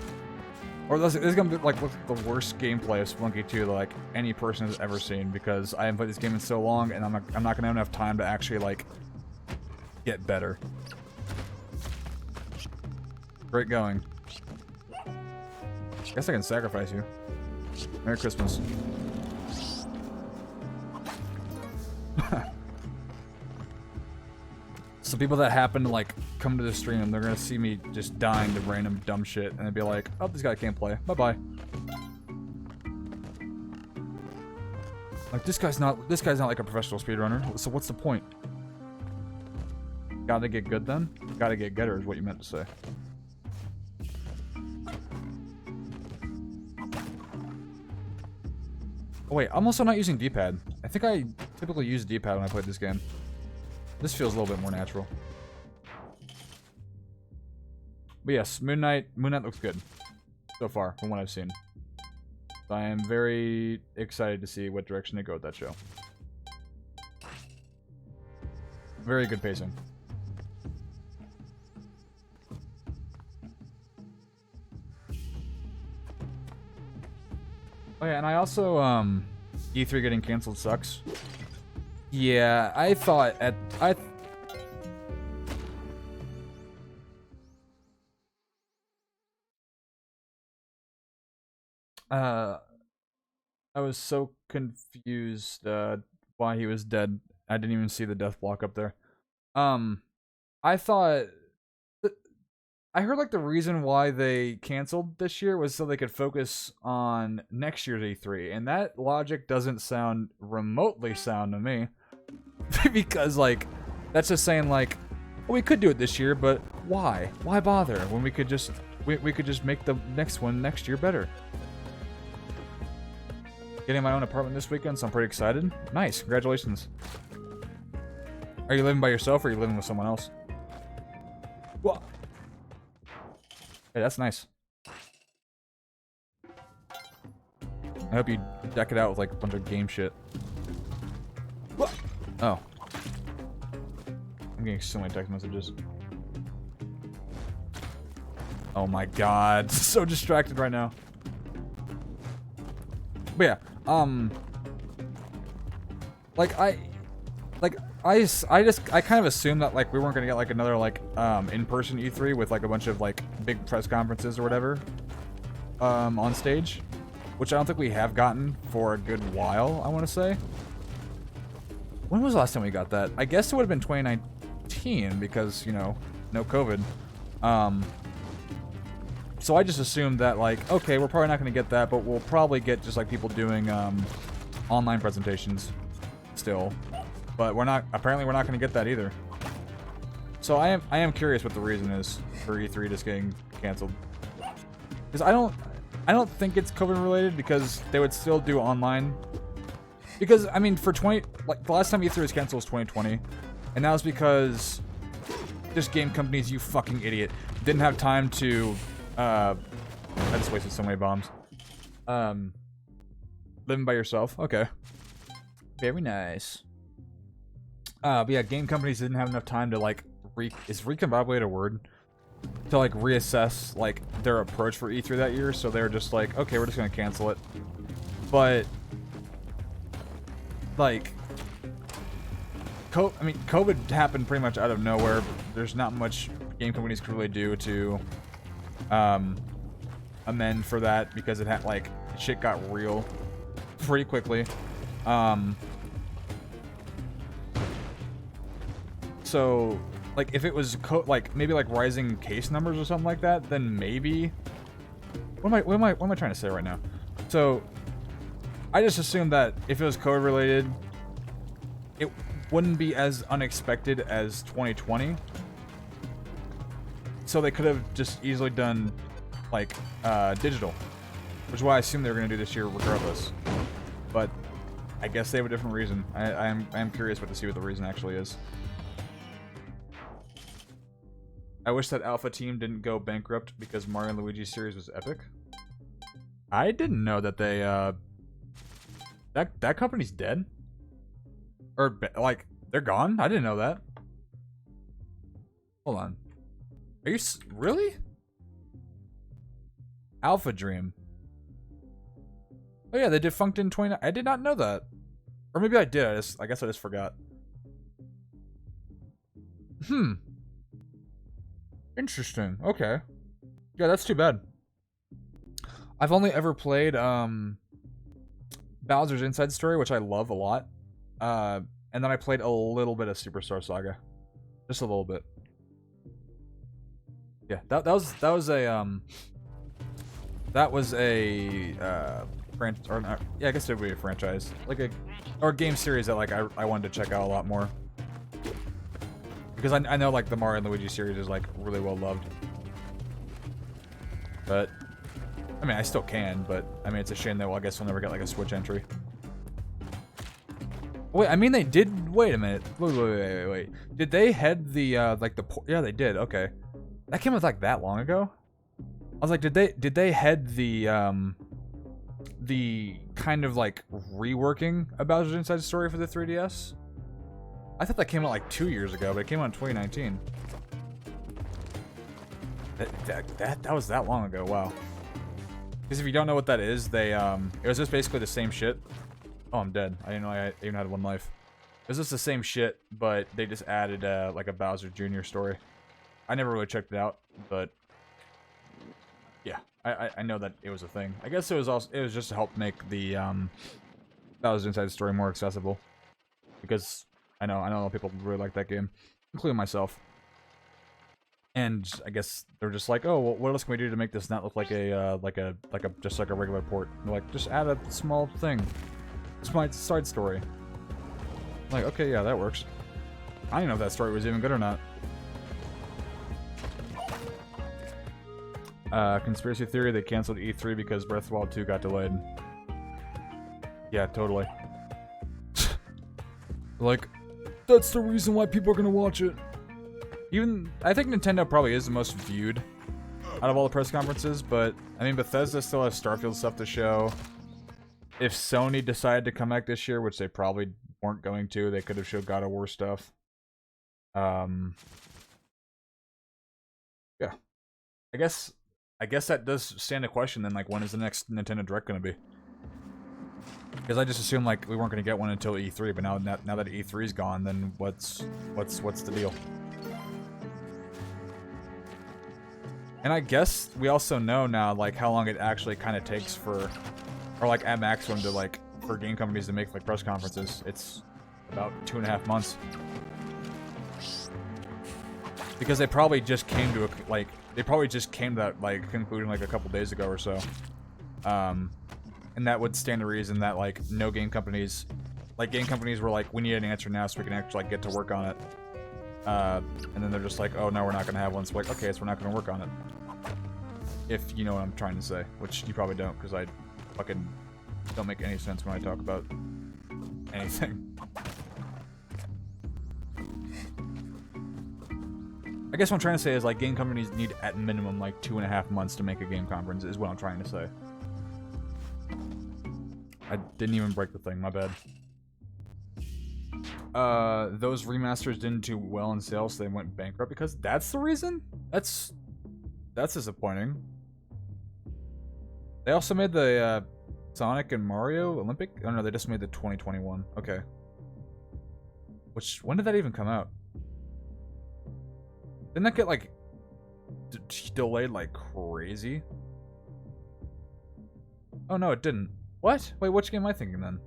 Or this is gonna be like the worst gameplay of Spelunky 2 that like any person has ever seen, because I haven't played this game in so long, and I'm not gonna have enough time to actually like get better. Great going. I guess I can sacrifice you. Merry Christmas. So people that happen to like come to the stream, and they're gonna see me just dying to random dumb shit, and they'd be like, "Oh, this guy can't play. Bye bye." Like this guy's not like a professional speedrunner. So what's the point? Gotta get good then? Gotta get getter is what you meant to say. Oh wait, I'm also not using D-pad. I think I typically use D-pad when I play this game. This feels a little bit more natural. But yes, Moon Knight looks good so far from what I've seen. So I am very excited to see what direction they go with that show. Very good pacing. Oh yeah, and I also, E3 getting canceled sucks. Yeah, I thought I was so confused, why he was dead. I didn't even see the death block up there. I thought... I heard like the reason why they canceled this year was so they could focus on next year's E3, and that logic doesn't sound remotely sound to me. Because like, that's just saying like, well, we could do it this year, but why? Why bother when we could just we could just make the next one next year better? getting my own apartment this weekend, so I'm pretty excited. Nice, congratulations. Are you living by yourself, or are you living with someone else? Well, hey, that's nice. I hope you deck it out with like a bunch of game shit. What? Oh. I'm getting so many text messages. Oh my god, so distracted right now. But yeah, I kind of assumed that like we weren't gonna get like another like in-person E3 with like a bunch of like big press conferences or whatever on stage, which I don't think we have gotten for a good while. I want to say. When was the last time we got that? I guess it would have been 2019 because, you know, no COVID. So I just assumed that, like, okay, we're probably not going to get that, but we'll probably get just, like, people doing online presentations still. But we're not, apparently we're not going to get that either. So I am curious what the reason is for E3 just getting canceled. Because I don't think it's COVID related, because they would still do online. Because, I mean, for the last time E3 was canceled was 2020. And that was because just game companies, you fucking idiot, didn't have time to, I just wasted so many bombs. Living by yourself? Okay. Very nice. But yeah, game companies didn't have enough time to, like, is recombobulate a word? To, like, reassess, like, their approach for E3 that year, so they were just like, okay, we're just gonna cancel it. But like, I mean, COVID happened pretty much out of nowhere. There's not much game companies could really do to amend for that, because it had, like, shit got real pretty quickly. So, like, if it was like maybe like rising case numbers or something like that, then maybe. What am I trying to say right now? So, I just assumed that if it was COVID related, it wouldn't be as unexpected as 2020. So they could have just easily done, like, digital, which is why I assumed they were going to do this year regardless. But I guess they have a different reason. I am curious to see what the reason actually is. I wish that Alpha Team didn't go bankrupt because Mario and Luigi series was epic. I didn't know that they, that company's dead? Or, like, they're gone? I didn't know that. Hold on. Are you really? Alpha Dream. Oh yeah, they defunct in 20... I did not know that. Or maybe I did, I guess I just forgot. Interesting. Okay. Yeah, that's too bad. I've only ever played Bowser's Inside Story, which I love a lot. And then I played a little bit of Superstar Saga. Just a little bit. Yeah, that was a yeah, I guess it would be a franchise. Like or a game series that, like, I wanted to check out a lot more. Because I know, like, the Mario and Luigi series is, like, really well loved. But, I mean, I still can, but, I mean, it's a shame that, well, I guess we'll never get, like, a Switch entry. Wait, I mean, they did... Wait a minute. Wait. Did they head the, like, the... Yeah, they did. Okay. That came out, like, that long ago? I was like, did they head the kind of, like, reworking of Bowser's Inside Story for the 3DS? I thought that came out like 2 years ago, but it came out in 2019. That was that long ago. Wow. Because if you don't know what that is, they it was just basically the same shit. Oh, I'm dead. I didn't know I even had one life. It was just the same shit, but they just added like a Bowser Jr. story. I never really checked it out, but yeah, I know that it was a thing. I guess it was just to help make the Bowser's Inside Story more accessible, because I know people really like that game, including myself. And I guess they're just like, oh, well, what else can we do to make this not look like a just like a regular port? And they're like, just add a small thing. It's my side story. I'm like, okay, yeah, that works. I didn't know if that story was even good or not. Conspiracy theory: they canceled E3 because Breath of the Wild 2 got delayed. Yeah, totally. Like, that's the reason why people are gonna watch it. Even, I think Nintendo probably is the most viewed out of all the press conferences, but, I mean, Bethesda still has Starfield stuff to show. If Sony decided to come back this year, which they probably weren't going to, they could have showed God of War stuff. Yeah. I guess that does stand a question then, like, when is the next Nintendo Direct gonna be? Because I just assumed, like, we weren't gonna get one until E3, but now that E3's gone, then what's the deal? And I guess we also know now, like, how long it actually kind of takes for, or like at maximum to, like, for game companies to make, like, press conferences. It's about 2.5 months. Because they probably just came to that, like, conclusion, like, a couple days ago or so. And that would stand to reason that, like, no game companies, like, game companies were like, we need an answer now so we can actually, like, get to work on it. And then they're just like, oh, no, we're not going to have one. So, like, okay, so we're not going to work on it. If you know what I'm trying to say, which you probably don't, because I fucking don't make any sense when I talk about anything. I guess what I'm trying to say is, like, game companies need, at minimum, like, 2.5 months to make a game conference, is what I'm trying to say. I didn't even break the thing, my bad. Those remasters didn't do well in sales, so they went bankrupt because that's the reason? That's disappointing. They also made the, Sonic and Mario Olympic? Oh no, they just made the 2021. Okay. When did that even come out? Didn't that get, like, delayed like crazy? Oh no, it didn't. What? Wait, which game am I thinking then?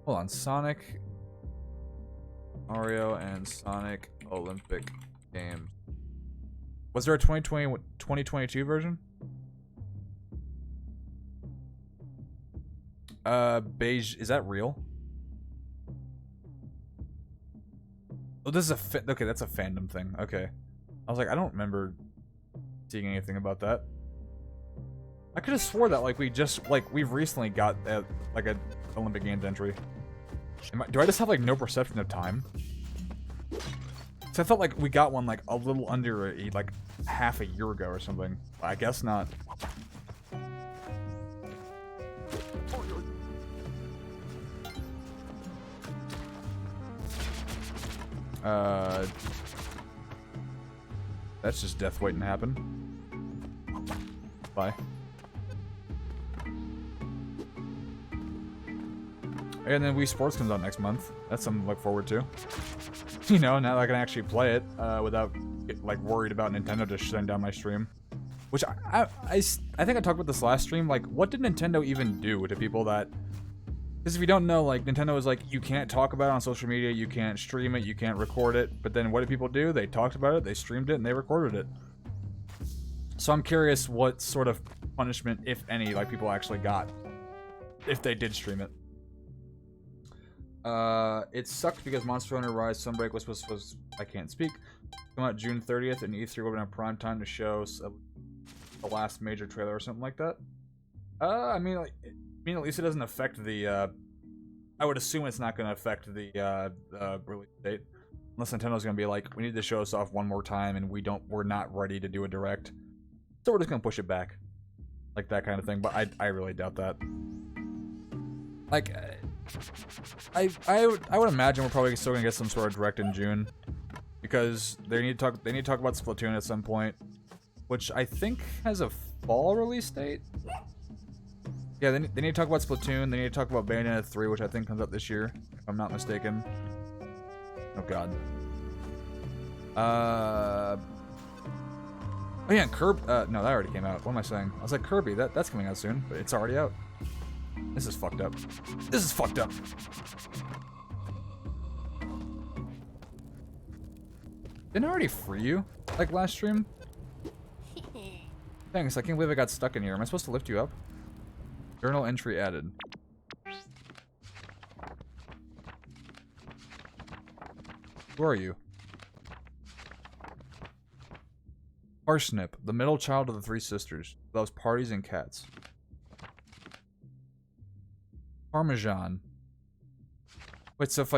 Hold on, Sonic, Mario, and Sonic Olympic Games. Was there a 2022 version? Beige, is that real? Oh, this is a okay, that's a fandom thing. Okay. I was like, I don't remember seeing anything about that. I could have swore that, like, we've recently got, like, a Olympic Games entry. Do I just have, like, no perception of time? So I felt like we got one, like, a little under, like, half a year ago or something. I guess not. That's just death waiting to happen. Bye. And then Wii Sports comes out next month. That's something to look forward to. You know, now that I can actually play it without like worried about Nintendo just shutting down my stream. Which I think I talked about this last stream. Like, what did Nintendo even do to people that? Because if you don't know, like, Nintendo was like, you can't talk about it on social media, you can't stream it, you can't record it. But then what did people do? They talked about it, they streamed it, and they recorded it. So I'm curious what sort of punishment, if any, like, people actually got if they did stream it. It sucked because Monster Hunter Rise Sunbreak was I can't speak. Come out June 30th, and E3 would have been a prime time to show the last major trailer or something like that. I mean, at least it doesn't affect the, I would assume it's not going to affect the, release date. Unless Nintendo's going to be like, we need to show us off one more time, and we're not ready to do a direct. So we're just going to push it back. Like that kind of thing, but I really doubt that. Like, I would imagine we're probably still going to get some sort of direct in June. Because they need to talk about Splatoon at some point. Which I think has a fall release date? Yeah, they need to talk about Splatoon, they need to talk about Bayonetta 3, which I think comes out this year, if I'm not mistaken. Oh god. Oh yeah, Kirby, no, that already came out. What am I saying? I was like, Kirby, that's coming out soon, but it's already out. This is fucked up. This is fucked up. Didn't I already free you, like, last stream? Thanks, I can't believe I got stuck in here. Am I supposed to lift you up? Journal entry added. Who are you? Parsnip, the middle child of the three sisters. Loves parties and cats. Parmesan. Wait, so if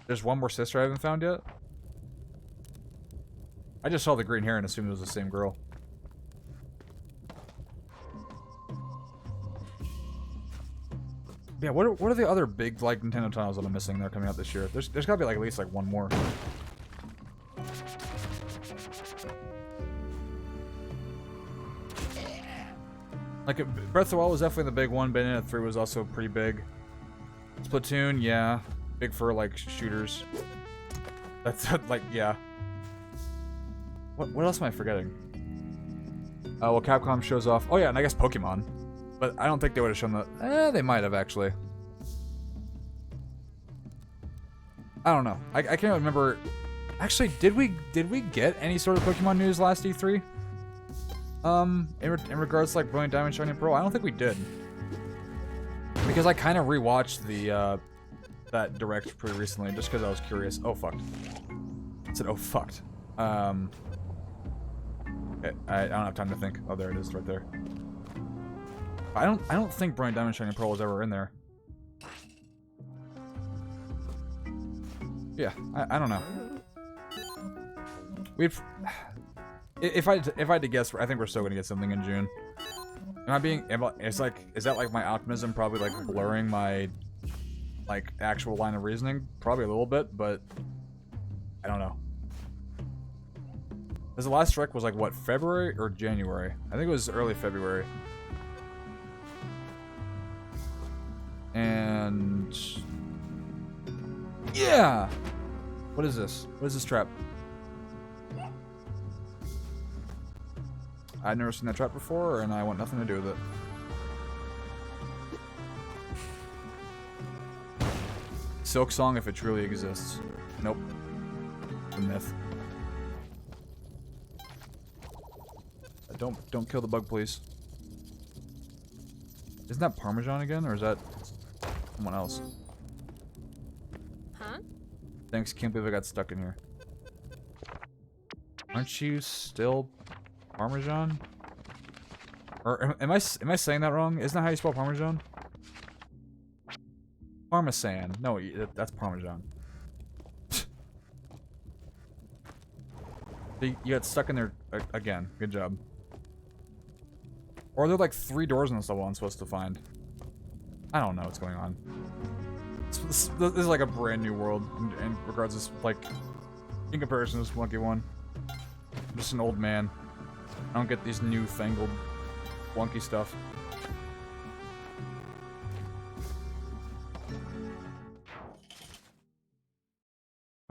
there's one more sister I haven't found yet? I just saw the green hair and assumed it was the same girl. Yeah, what are the other big, like, Nintendo titles that I'm missing that are coming out this year? There's gotta be, like, at least, like, one more. Like, Breath of the Wild was definitely the big one. Bayonetta 3 was also pretty big. Splatoon, yeah. Big for, like, shooters. That's, like, yeah. What else am I forgetting? Well, Capcom shows off... Oh, yeah, and I guess Pokemon. But I don't think they would have shown that... they might have, actually. I don't know. I can't remember... Actually, did we get any sort of Pokemon news last E3? In regards to, like, Brilliant Diamond, Shining Pearl? I don't think we did. Because I kind of rewatched the, that Direct pretty recently, just because I was curious. Oh, fucked. I said, oh, fucked. Okay, I don't have time to think. Oh, there it is, right there. I don't think Brilliant Diamond, Shining Pearl was ever in there. Yeah, I don't know. If I had to guess, I think we're still gonna get something in June. Is that like my optimism probably like blurring my like actual line of reasoning? Probably a little bit, but I don't know. Because the last strike was like what, February or January? I think it was early February. And yeah. What is this? What is this trap? I'd never seen that trap before, and I want nothing to do with it. Silk Song, if it truly exists. Nope. It's a myth. Don't kill the bug, please. Isn't that Parmesan again, or is that someone else? Huh? Thanks, can't believe I got stuck in here. Aren't you still Parmesan? Or am I saying that wrong? Isn't that how you spell Parmesan? Parmesan. No, that's Parmesan. You got stuck in there again. Good job. Or are there like 3 doors in this level I'm supposed to find? I don't know what's going on. This is like a brand new world in regards to, like, in comparison to Spelunky 1. I'm just an old man. I don't get these newfangled Spelunky stuff.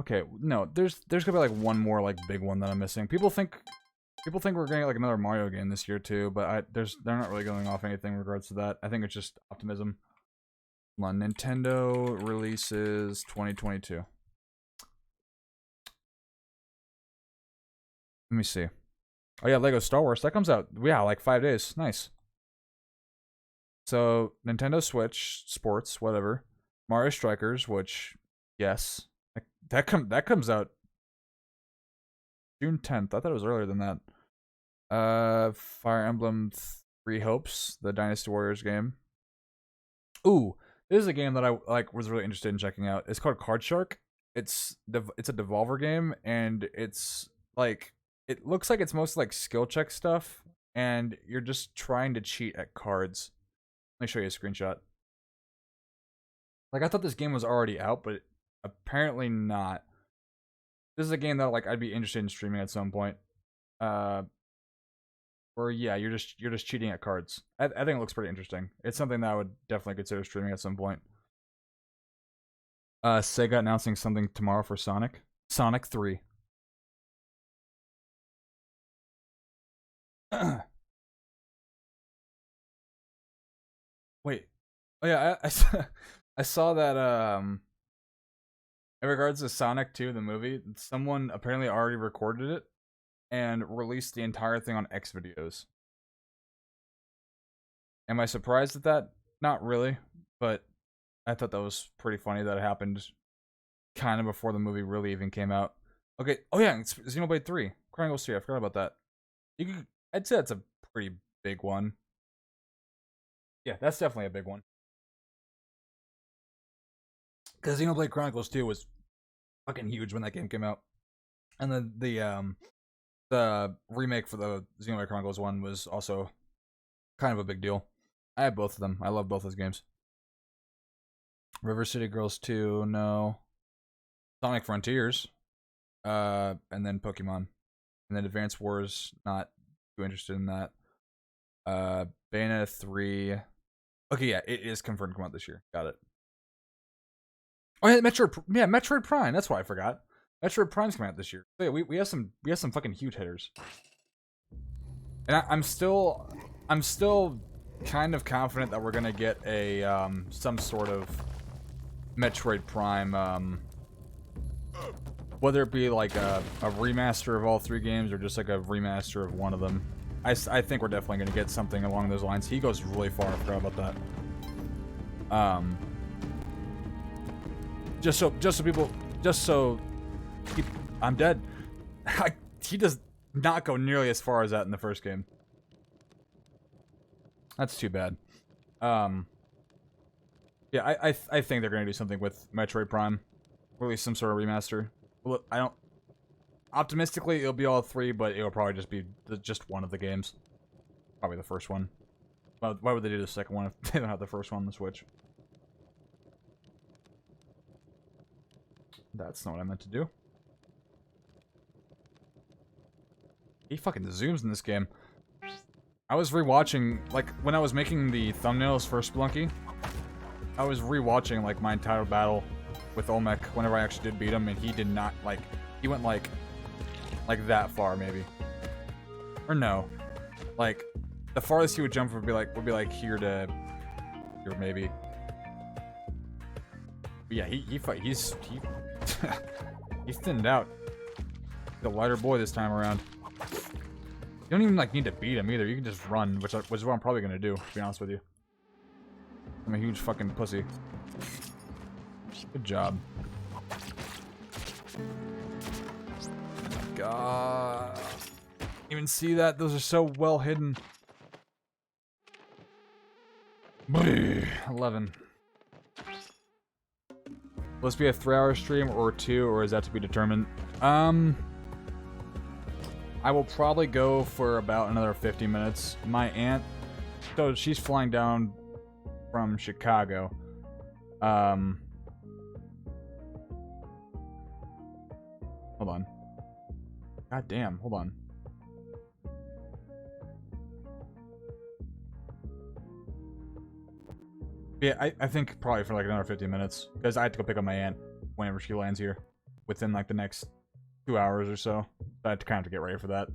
Okay, no, there's gonna be like one more like big one that I'm missing. People think we're gonna get like another Mario game this year too, but they're not really going off anything in regards to that. I think it's just optimism. Hold on, Nintendo releases 2022. Let me see. Oh yeah, Lego Star Wars, that comes out, yeah, like 5 days. Nice. So Nintendo Switch Sports, whatever. Mario Strikers, which yes, that comes out June 10th. I thought it was earlier than that. Fire Emblem Three Hopes, the Dynasty Warriors game. Ooh, this is a game that I was really interested in checking out. It's called Card Shark. It's a Devolver game, and it's like, it looks like it's mostly like skill check stuff, and you're just trying to cheat at cards. Let me show you a screenshot. Like, I thought this game was already out, but apparently not. This is a game that like I'd be interested in streaming at some point. Or yeah, you're just cheating at cards. I think it looks pretty interesting. It's something that I would definitely consider streaming at some point. Sega announcing something tomorrow for Sonic. Sonic 3. Wait. Oh yeah, I saw that in regards to Sonic 2, the movie, someone apparently already recorded it and released the entire thing on X videos. Am I surprised at that? Not really, but I thought that was pretty funny that it happened kind of before the movie really even came out. Okay, oh yeah, it's Xenoblade 3. Chronicles 3, I forgot about that. I'd say that's a pretty big one. Yeah, that's definitely a big one. Because Xenoblade Chronicles 2 was fucking huge when that game came out. And then the remake for the Xenoblade Chronicles 1 was also kind of a big deal. I have both of them. I love both those games. River City Girls 2, no. Sonic Frontiers, and then Pokemon. And then Advance Wars, not too interested in that. Bayonetta 3. Okay, yeah, it is confirmed to come out this year. Got it. Oh yeah, Metroid Prime. That's why I forgot. Metroid Prime's coming out this year. So yeah, we have some fucking huge hitters. And I'm still kind of confident that we're gonna get a some sort of Metroid Prime, whether it be like a remaster of all 3 games or just like a remaster of one of them. I think we're definitely gonna get something along those lines. He goes really far. I forgot about that. Just so I'm dead. He does not go nearly as far as that in the first game. That's too bad. Yeah, I think they're gonna do something with Metroid Prime, release some sort of remaster. Well, I don't. Optimistically, it'll be all 3, but it'll probably just be just one of the games. Probably the first one. Why would they do the second one if they don't have the first one on the Switch? That's not what I meant to do. He fucking zooms in this game. I was rewatching, like, when I was making the thumbnails for Spelunky, I was rewatching, like, my entire battle with Olmec whenever I actually did beat him, and he did not, like, he went, like that far, maybe. Or no. Like, the farthest he would jump would be like here to here, maybe. But yeah, he's thinned out. The lighter boy this time around. You don't even, like, need to beat him either. You can just run, which is what I'm probably gonna do, to be honest with you. I'm a huge fucking pussy. Good job. God. Even see that? Those are so well hidden. 11. Will this be a 3-hour stream or 2, or is that to be determined? I will probably go for about another 50 minutes. My aunt, so she's flying down from Chicago. Hold on. God damn, hold on. Yeah, I think probably for like another 50 minutes. Because I have to go pick up my aunt whenever she lands here. Within like the next 2 hours or so. I have to kind of get ready for that.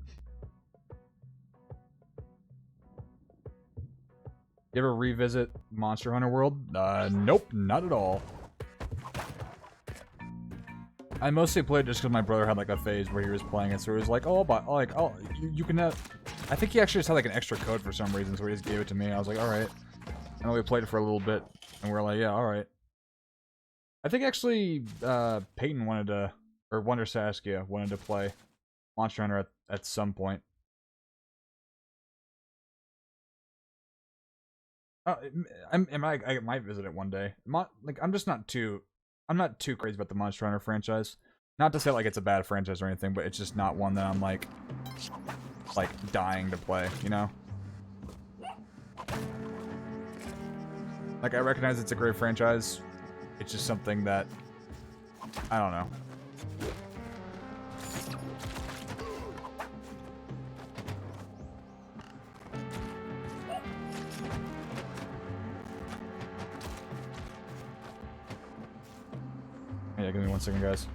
You ever revisit Monster Hunter World? Nope, not at all. I mostly played just because my brother had like a phase where he was playing it, so he was like, "Oh, but like, oh, you can." I think he actually just had like an extra code for some reason, so he just gave it to me. I was like, "All right," and then we played it for a little bit, and we were like, "Yeah, all right." I think actually, Peyton wanted to, or Wonder Saskia wanted to play Monster Hunter at some point. I might visit it one day. Like, I'm not too crazy about the Monster Hunter franchise. Not to say like it's a bad franchise or anything, but it's just not one that I'm like dying to play, you know? Like, I recognize it's a great franchise. It's just something that I don't know. Yeah, give me 1 second, guys.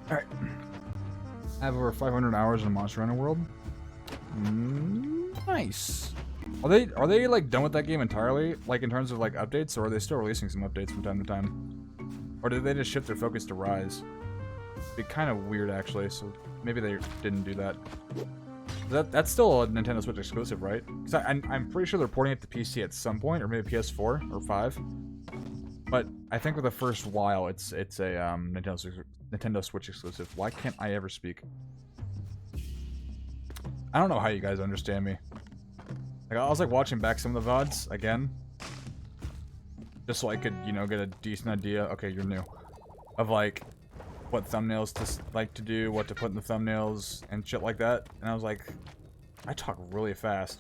Alright. I have over 500 hours in Monster Hunter World. Nice. Are they like done with that game entirely? Like in terms of like updates, or are they still releasing some updates from time to time? Or did they just shift their focus to Rise? It'd be kind of weird actually, so maybe they didn't do that. That's still a Nintendo Switch exclusive, right? Because I'm pretty sure they're porting it to PC at some point, or maybe PS4 or 5. But I think for the first while, it's a Nintendo Switch exclusive. Why can't I ever speak? I don't know how you guys understand me. Like, I was like watching back some of the VODs again, just so I could, you know, get a decent idea. Okay, you're new. Of like what thumbnails to do, what to put in the thumbnails, and shit like that. And I was like, I talk really fast,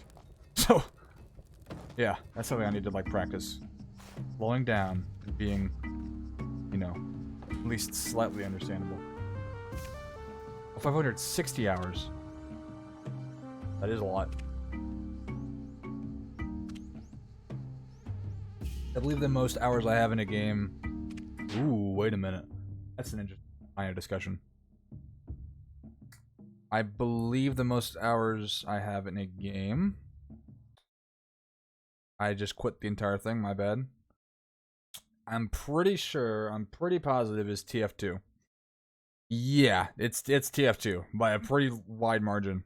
so yeah, that's something I need to like practice. Slowing down and being, you know, at least slightly understandable. 560 hours. That is a lot. I believe the most hours I have in a game... Ooh, wait a minute. That's an interesting line of discussion. I believe the most hours I have in a game... I just quit the entire thing, my bad. I'm pretty sure, I'm pretty positive is TF2. Yeah, it's TF2 by a pretty wide margin.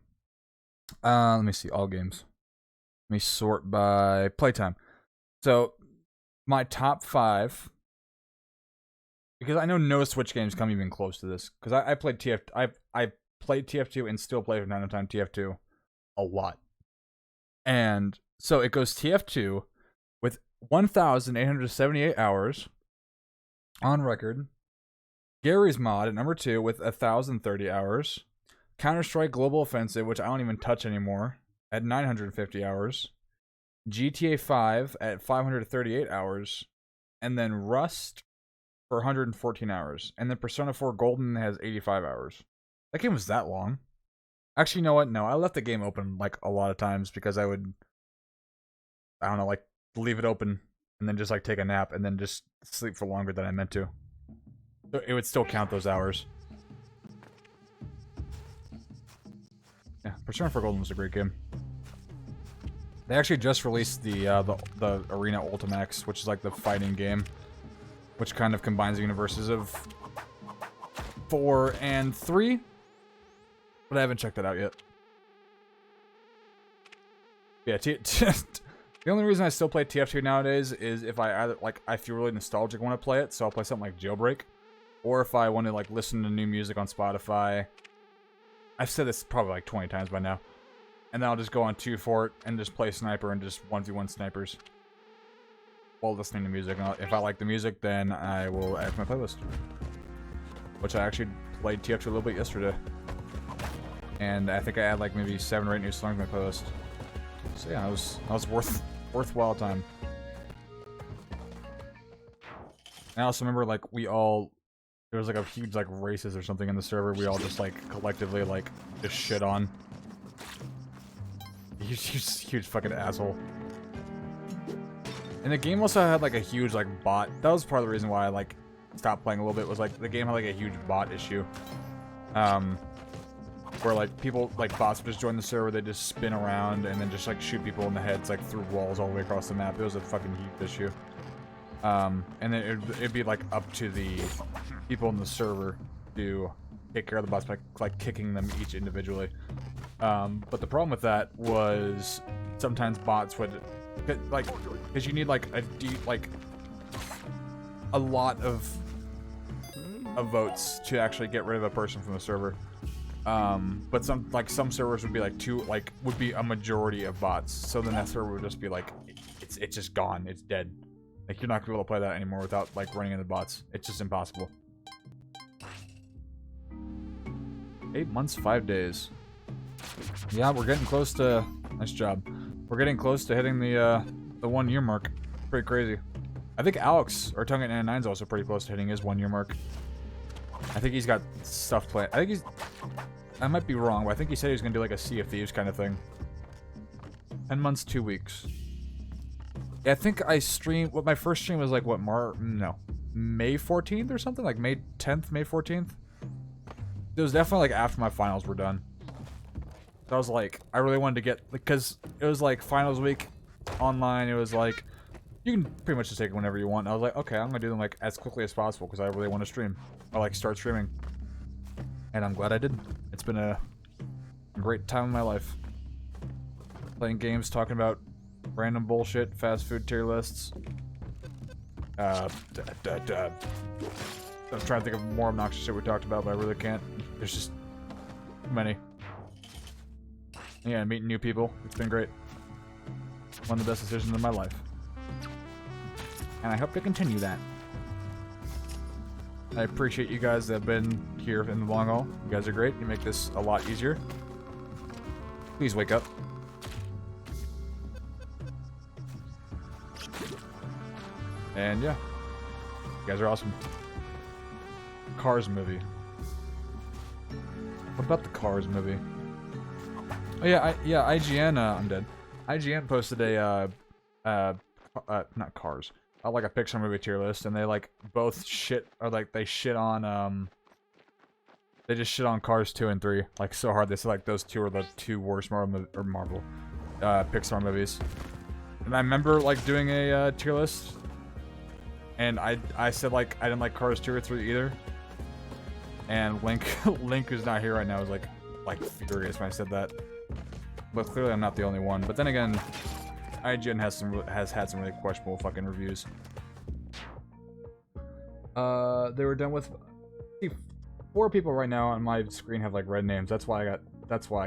Let me see, all games. Let me sort by playtime. So, my top 5, because I know no Switch games come even close to this, because I played I played TF2 and still play from time to time TF2 a lot. And so it goes TF2 with 1,878 hours on record. Gary's Mod at number 2 with 1,030 hours. Counter-Strike Global Offensive, which I don't even touch anymore, at 950 hours. GTA 5 at 538 hours. And then Rust for 114 hours. And then Persona 4 Golden has 85 hours. That game was that long. Actually, you know what? No, I left the game open like a lot of times because I would, I don't know, like leave it open and then just like take a nap and then just sleep for longer than I meant to. So it would still count those hours. Yeah, Persona 4 Golden was a great game. They actually just released the Arena Ultimax, which is like the fighting game, which kind of combines the universes of 4 and 3. But I haven't checked that out yet. Yeah, the only reason I still play TF2 nowadays is if I either like I feel really nostalgic when I play it, so I'll play something like Jailbreak, or if I want to like listen to new music on Spotify. I've said this probably like 20 times by now, and then I'll just go on 2 Fort and just play Sniper and just 1v1 snipers while listening to music. And if I like the music, then I will add to my playlist, which I actually played TF2 a little bit yesterday. And I think I had like maybe 7 or 8 new songs to my playlist. So yeah, it was worthwhile time. I also remember like there was like a huge like races or something in the server we all just like collectively like just shit on. Huge fucking asshole. And the game also had like a huge like bot. That was part of the reason why I like stopped playing a little bit, was like the game had like a huge bot issue. Where like people, like bots would just join the server, they just spin around and then just like shoot people in the heads like through walls all the way across the map. It was a fucking huge issue. And then it'd be like up to the people in the server to take care of the bots by like kicking them each individually. But the problem with that was sometimes bots would like, because you need like a lot of votes to actually get rid of a person from the server. But some servers would be like would be a majority of bots. So then that server would just be like, it's just gone. It's dead. Like you're not gonna be able to play that anymore without like running into bots. It's just impossible. 8 months, 5 days. Yeah, we're getting close to, nice job. We're getting close to hitting the 1 year mark. Pretty crazy. I think Alex, or Tongue99 is also pretty close to hitting his 1 year mark. I think he's got stuff planned. I might be wrong, but I think he said he was gonna do like a Sea of Thieves kind of thing. 10 months, 2 weeks. Yeah, I think I streamed, my first stream was like, what, May 14th or something? Like May 10th, May 14th? It was definitely like after my finals were done. So I was like, I really wanted to get, because it was like finals week online, it was like, you can pretty much just take it whenever you want. And I was like, okay, I'm gonna do them like as quickly as possible because I really want to stream. Or like start streaming. And I'm glad I did. It's been a great time in my life. Playing games, talking about random bullshit, fast food tier lists. I'm trying to think of more obnoxious shit we talked about, but I really can't. There's just many. Yeah, meeting new people. It's been great. One of the best decisions of my life. And I hope to continue that. I appreciate you guys that have been here in the long haul. You guys are great. You make this a lot easier. Please wake up. And yeah. You guys are awesome. Cars movie. What about the Cars movie? Oh yeah, IGN, I'm dead. IGN posted a, not Cars, like a Pixar movie tier list, and they like both shit, or like they shit on, they just shit on Cars 2 and 3, like so hard. They said like those two are the two worst Pixar movies. And I remember like doing a tier list, and I said like I didn't like Cars 2 or 3 either. And Link, who's not here right now, was like furious when I said that. But clearly I'm not the only one. But then again, IGN has had some really questionable fucking reviews. They were done with 4 people right now on my screen have like red names. That's why I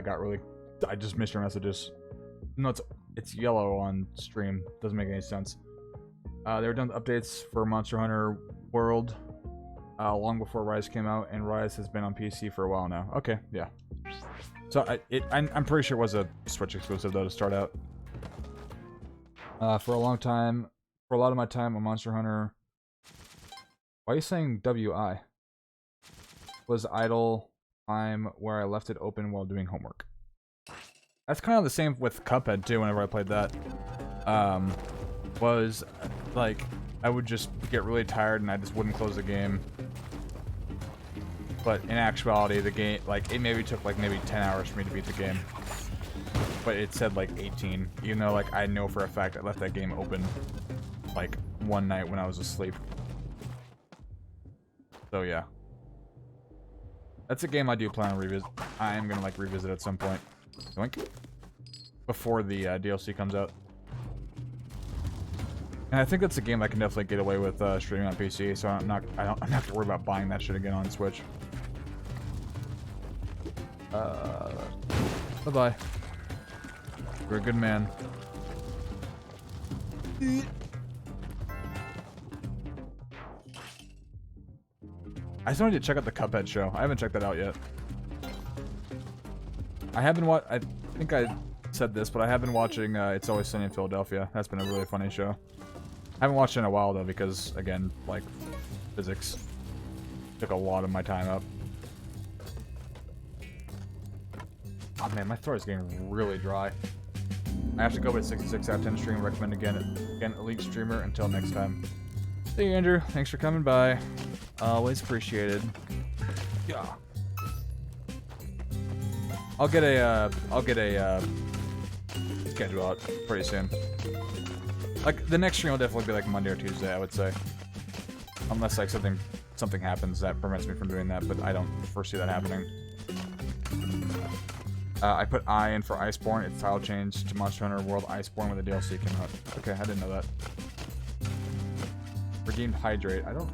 got really. I just missed your messages. No, it's yellow on stream. Doesn't make any sense. They were done with updates for Monster Hunter World. Long before Rise came out, and Rise has been on PC for a while now. Okay, yeah. So I'm pretty sure it was a Switch exclusive though to start out. For a long time, for a lot of my time on Monster Hunter. Why are you saying WI? Was idle time where I left it open while doing homework. That's kind of the same with Cuphead too. Whenever I played that, was like I would just get really tired and I just wouldn't close the game. But in actuality, the game, like, it maybe took like maybe 10 hours for me to beat the game. But it said like 18, even though like I know for a fact I left that game open like one night when I was asleep. So yeah. That's a game I do plan on revisit. I am gonna like revisit at some point. Doink. Before the DLC comes out. And I think that's a game I can definitely get away with streaming on PC, so I don't have to worry about buying that shit again on Switch. Bye-bye. You're a good man. I still need to check out the Cuphead show. I haven't checked that out yet. I think I said this, but I have been watching It's Always Sunny in Philadelphia. That's been a really funny show. I haven't watched it in a while though because, again, like, physics took a lot of my time up. Oh man, my throat is getting really dry. I have to go with 66 out of 10 stream. Recommend again, Elite Streamer. Until next time. See you, Andrew. Thanks for coming by. Always appreciated. Yeah. I'll get a schedule out pretty soon. Like, the next stream will definitely be like Monday or Tuesday, I would say. Unless like something happens that prevents me from doing that, but I don't foresee that happening. I put I in for Iceborne. Its title changed to Monster Hunter World Iceborne when the DLC came out. Okay, I didn't know that. Redeemed Hydrate. I don't...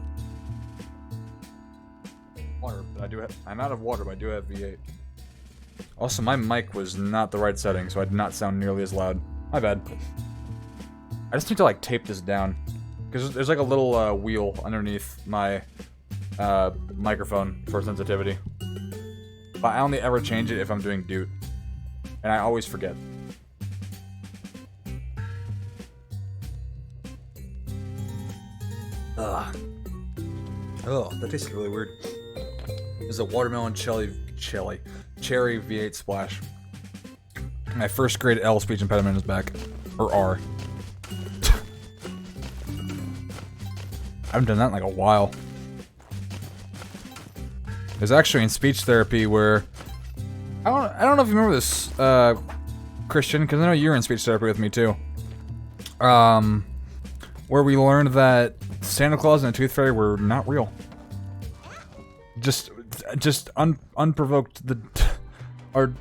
Water, but I do have... I'm out of water, but I do have V8. Also, my mic was not the right setting, so I did not sound nearly as loud. My bad. I just need to, like, tape this down. Because there's, like, a little, wheel underneath my, microphone for sensitivity. But I only ever change it if I'm doing Doot. And I always forget. Ugh. Oh, that tasted really weird. It's a watermelon cherry V8 splash. My first grade L speech impediment is back. Or R. I haven't done that in like a while. There's actually in speech therapy where I don't know if you remember this, Christian, because I know you're in speech therapy with me too. Where we learned that Santa Claus and the Tooth Fairy were not real. Just unprovoked. Our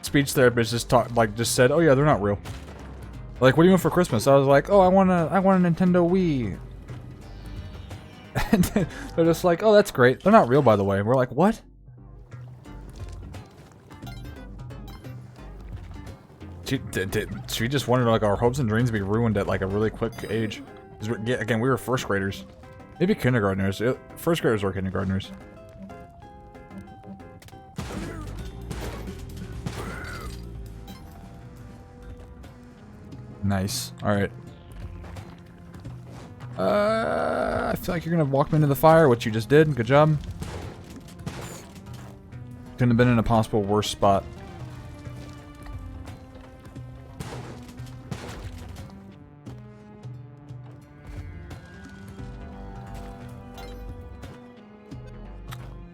speech therapist just said, "Oh yeah, they're not real." Like, what do you want for Christmas? I was like, "Oh, I want a Nintendo Wii." And they're just like, oh, that's great. They're not real, by the way. And we're like, what? She just wanted like our hopes and dreams to be ruined at like a really quick age. Again, we were first graders. Maybe kindergartners. First graders or kindergartners. Nice. Alright. I feel like you're gonna walk me into the fire, which you just did. Good job. Couldn't have been in a possible worse spot.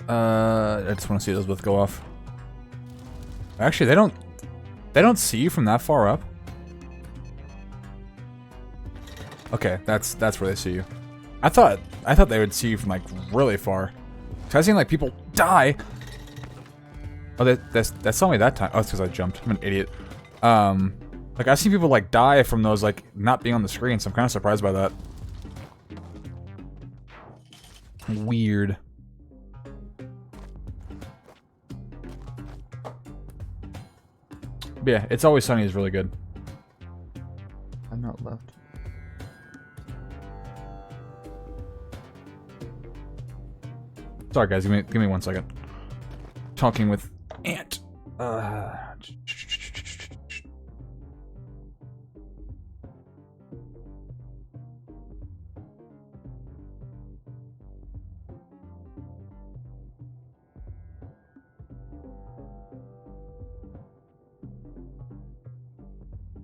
I just want to see those both go off. Actually, they don't see you from that far up. Okay, that's where they see you. I thought they would see you from like really far. Cause I've seen like people die. Oh, that saw me that time. Oh, it's because I jumped. I'm an idiot. Like I've seen people like die from those like not being on the screen, so I'm kind of surprised by that. Weird. But yeah, It's Always Sunny is really good. I'm not left. Sorry guys, give me 1 second. Talking with Ant.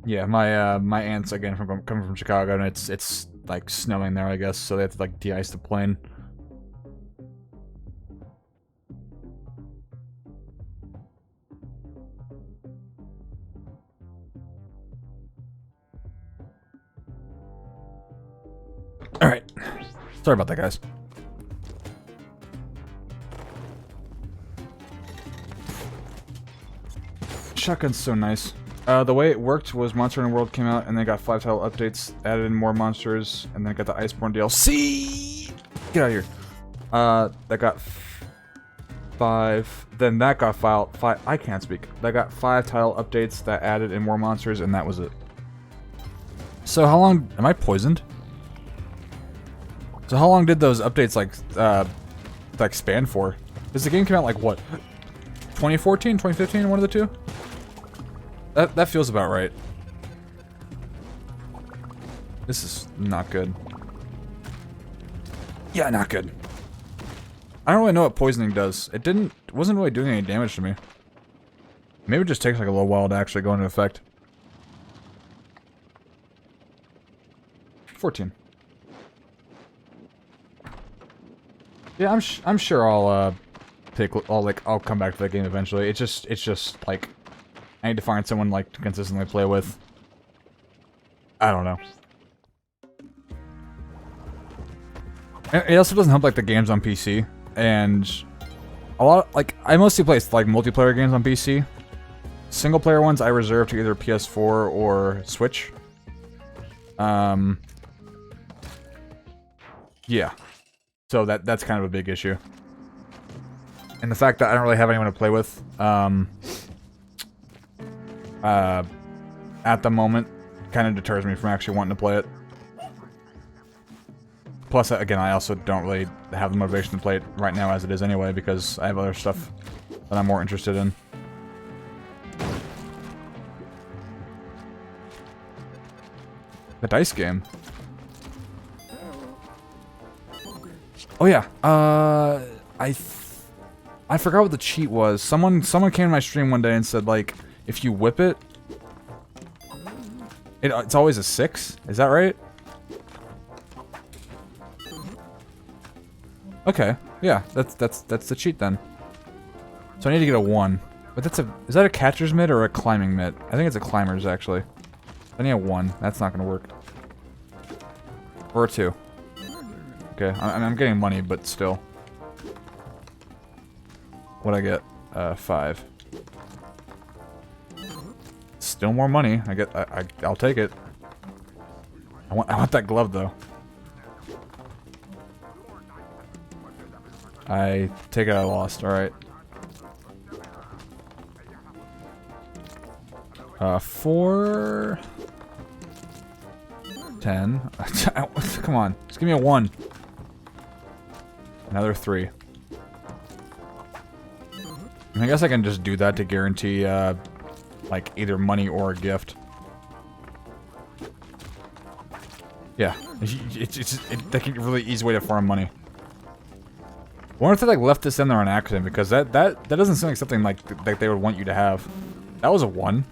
Yeah, my aunt's again coming from Chicago, and it's like snowing there, I guess, so they have to like de-ice the plane. All right, sorry about that, guys. Shotgun's so nice. The way it worked was Monster Hunter World came out, and they got 5 title updates, added in more monsters, and then got the Iceborne DLC. Get out of here. That got 5. Then that got 5. I can't speak. That got 5 title updates that added in more monsters, and that was it. So how long am I poisoned? So how long did those updates like span for? Because the game came out like what? 2014, 2015, one of the two? That feels about right. This is not good. Yeah, not good. I don't really know what poisoning does. It wasn't really doing any damage to me. Maybe it just takes like a little while to actually go into effect. 14. Yeah, I'm sure I'll I'll come back to that game eventually. It's just like I need to find someone like to consistently play with. I don't know. It also doesn't help like the games on PC, and a lot like I mostly play like multiplayer games on PC. Single player ones I reserve to either PS4 or Switch. Yeah. So that's kind of a big issue. And the fact that I don't really have anyone to play with, at the moment, kind of deters me from actually wanting to play it. Plus, again, I also don't really have the motivation to play it right now as it is anyway, because I have other stuff that I'm more interested in. The dice game. Oh yeah, I forgot what the cheat was. Someone came to my stream one day and said, like, if you whip it, it's always a 6. Is that right? Okay, yeah, that's the cheat then. So I need to get a 1. But is that a catcher's mitt or a climbing mitt? I think it's a climber's actually. I need a 1. That's not gonna work. Or a 2. Okay, I'm getting money, but still. What'd I get? 5. Still more money. I'll take it. I want that glove though. I take it I lost. Alright. 4... 10. Come on. Just give me a 1. Another 3. I guess I can just do that to guarantee, like, either money or a gift. Yeah. It's like a really easy way to farm money. I wonder if they, like, left this in there on accident, because that doesn't seem like something, like they would want you to have. That was a 1.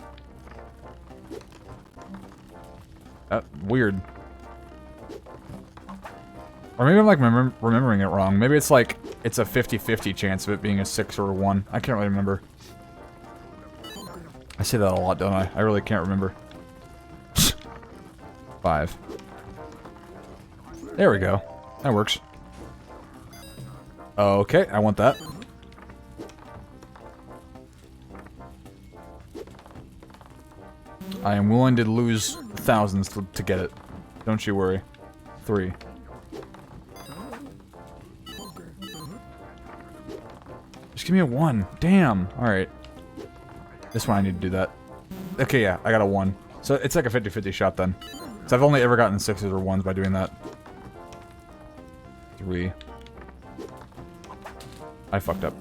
Weird. Or maybe I'm like remembering it wrong. Maybe it's like, it's a 50-50 chance of it being a 6 or a 1. I can't really remember. I say that a lot, don't I? I really can't remember. 5. There we go. That works. Okay, I want that. I am willing to lose thousands to get it. Don't you worry. 3. Just give me a 1. Damn. Alright. This one I need to do that. Okay, yeah, I got a 1. So it's like a 50-50 shot then. So I've only ever gotten 6s or 1s by doing that. 3. I fucked up.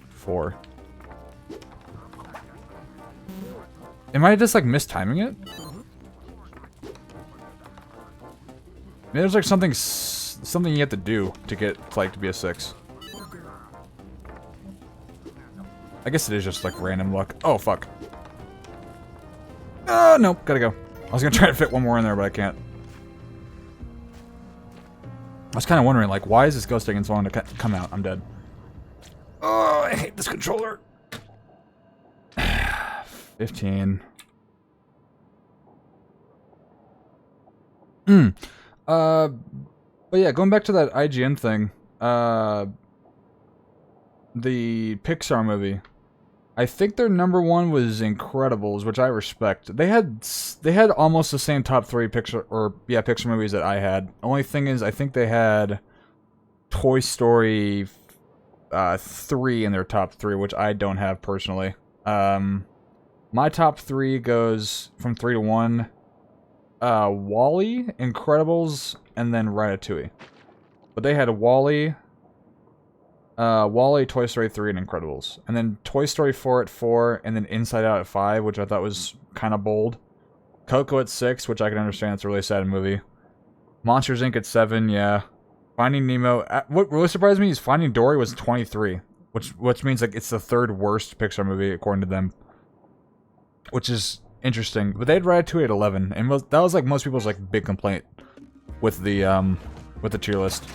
4. Am I just like mistiming it? Maybe there's like something you have to do to get like to be a 6. I guess it is just like random luck. Oh fuck. Oh nope, gotta go. I was gonna try to fit one more in there, but I can't. I was kind of wondering, like, why is this ghost taking so long to come out? I'm dead. Oh, I hate this controller. 15. But yeah, going back to that IGN thing, the Pixar movie, I think their number 1 was Incredibles, which I respect. They had almost the same top 3 Pixar movies that I had. Only thing is, I think they had Toy Story 3 in their top 3, which I don't have personally. My top 3 goes from 3 to 1. WALL-E, Incredibles, and then Ratatouille. But they had WALL-E, Toy Story 3, and Incredibles. And then Toy Story 4 at 4, and then Inside Out at 5, which I thought was kind of bold. Coco at 6, which I can understand, it's a really sad movie. Monsters, Inc. at 7, yeah. Finding Nemo... What really surprised me is Finding Dory was 23, which means like it's the 3rd worst Pixar movie, according to them. Which is interesting. But they had Ratatouille at 11, and that was like most people's like big complaint with the tier list.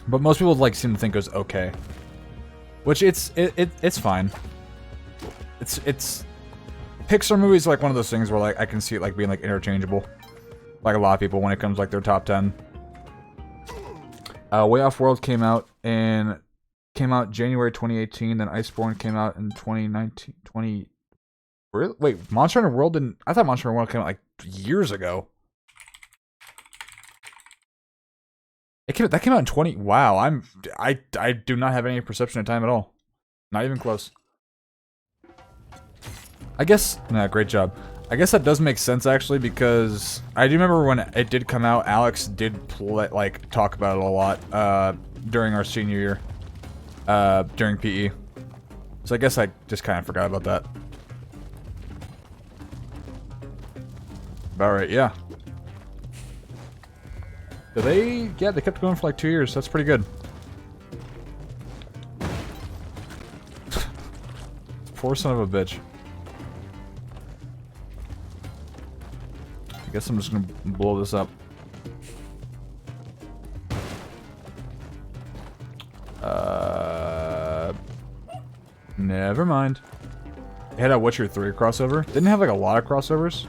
But most people like seem to think it was okay, which it's fine. It's Pixar movies are like one of those things where like I can see it like being like interchangeable, like a lot of people when it comes like their top 10. Way Off World came out January 2018. Then Iceborne came out in 2019. Really? Wait, Monster Hunter World didn't... I thought Monster Hunter World came out, like, years ago. That came out in 20... Wow, I do not have any perception of time at all. Not even close. I guess... Nah, great job. I guess that does make sense, actually, because... I do remember when it did come out, Alex did, talk about it a lot, during our senior year. During PE. So I guess I just kind of forgot about that. Alright, yeah. So they kept going for like 2 years. That's pretty good. Poor son of a bitch. I guess I'm just gonna blow this up. Never mind. It had a Witcher 3 crossover. Didn't it have like a lot of crossovers?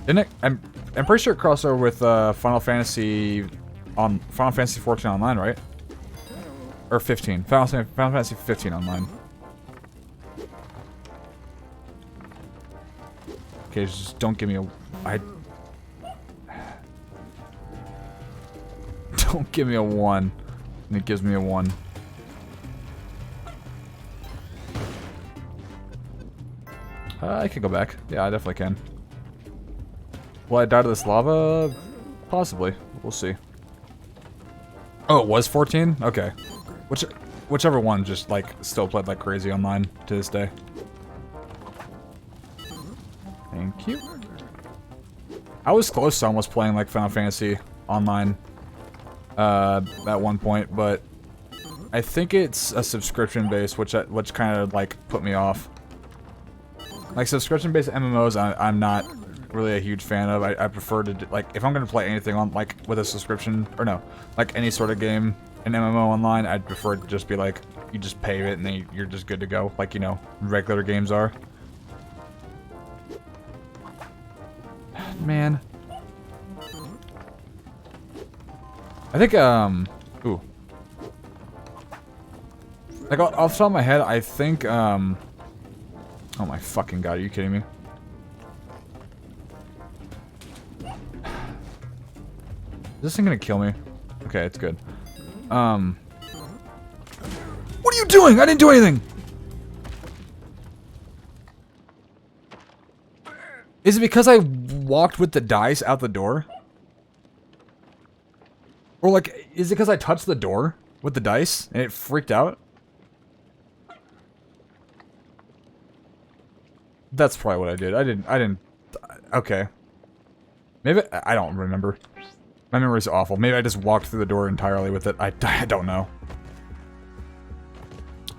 Didn't it? I'm pretty sure it crossed over with Final Fantasy 14 Online, right? Or 15. Final Fantasy 15 Online. Okay, just don't give me a... Don't give me a 1. And it gives me a 1. I can go back. Yeah, I definitely can. Will I die to this lava? Possibly. We'll see. Oh, it was 14? Okay. Whichever one just, like, still played like crazy online to this day. Thank you. I was close to almost playing, like, Final Fantasy online at one point, but I think it's a subscription-based, which kind of, like, put me off. Like, subscription-based MMOs, I'm not really a huge fan of. I prefer to, like, if I'm gonna play anything on, like, with a subscription, or no, like, any sort of game, an MMO online, I'd prefer to just be like, you just pay it and then you're just good to go, like, you know, regular games are. Man. I think, ooh. Like, off the top of my head, I think, oh my fucking god, are you kidding me? Is this thing gonna kill me? Okay, it's good. What are you doing? I didn't do anything! Is it because I walked with the dice out the door? Or like, is it because I touched the door with the dice and it freaked out? That's probably what I did. I didn't, okay. Maybe, I don't remember. My memory's awful. Maybe I just walked through the door entirely with it. I don't know.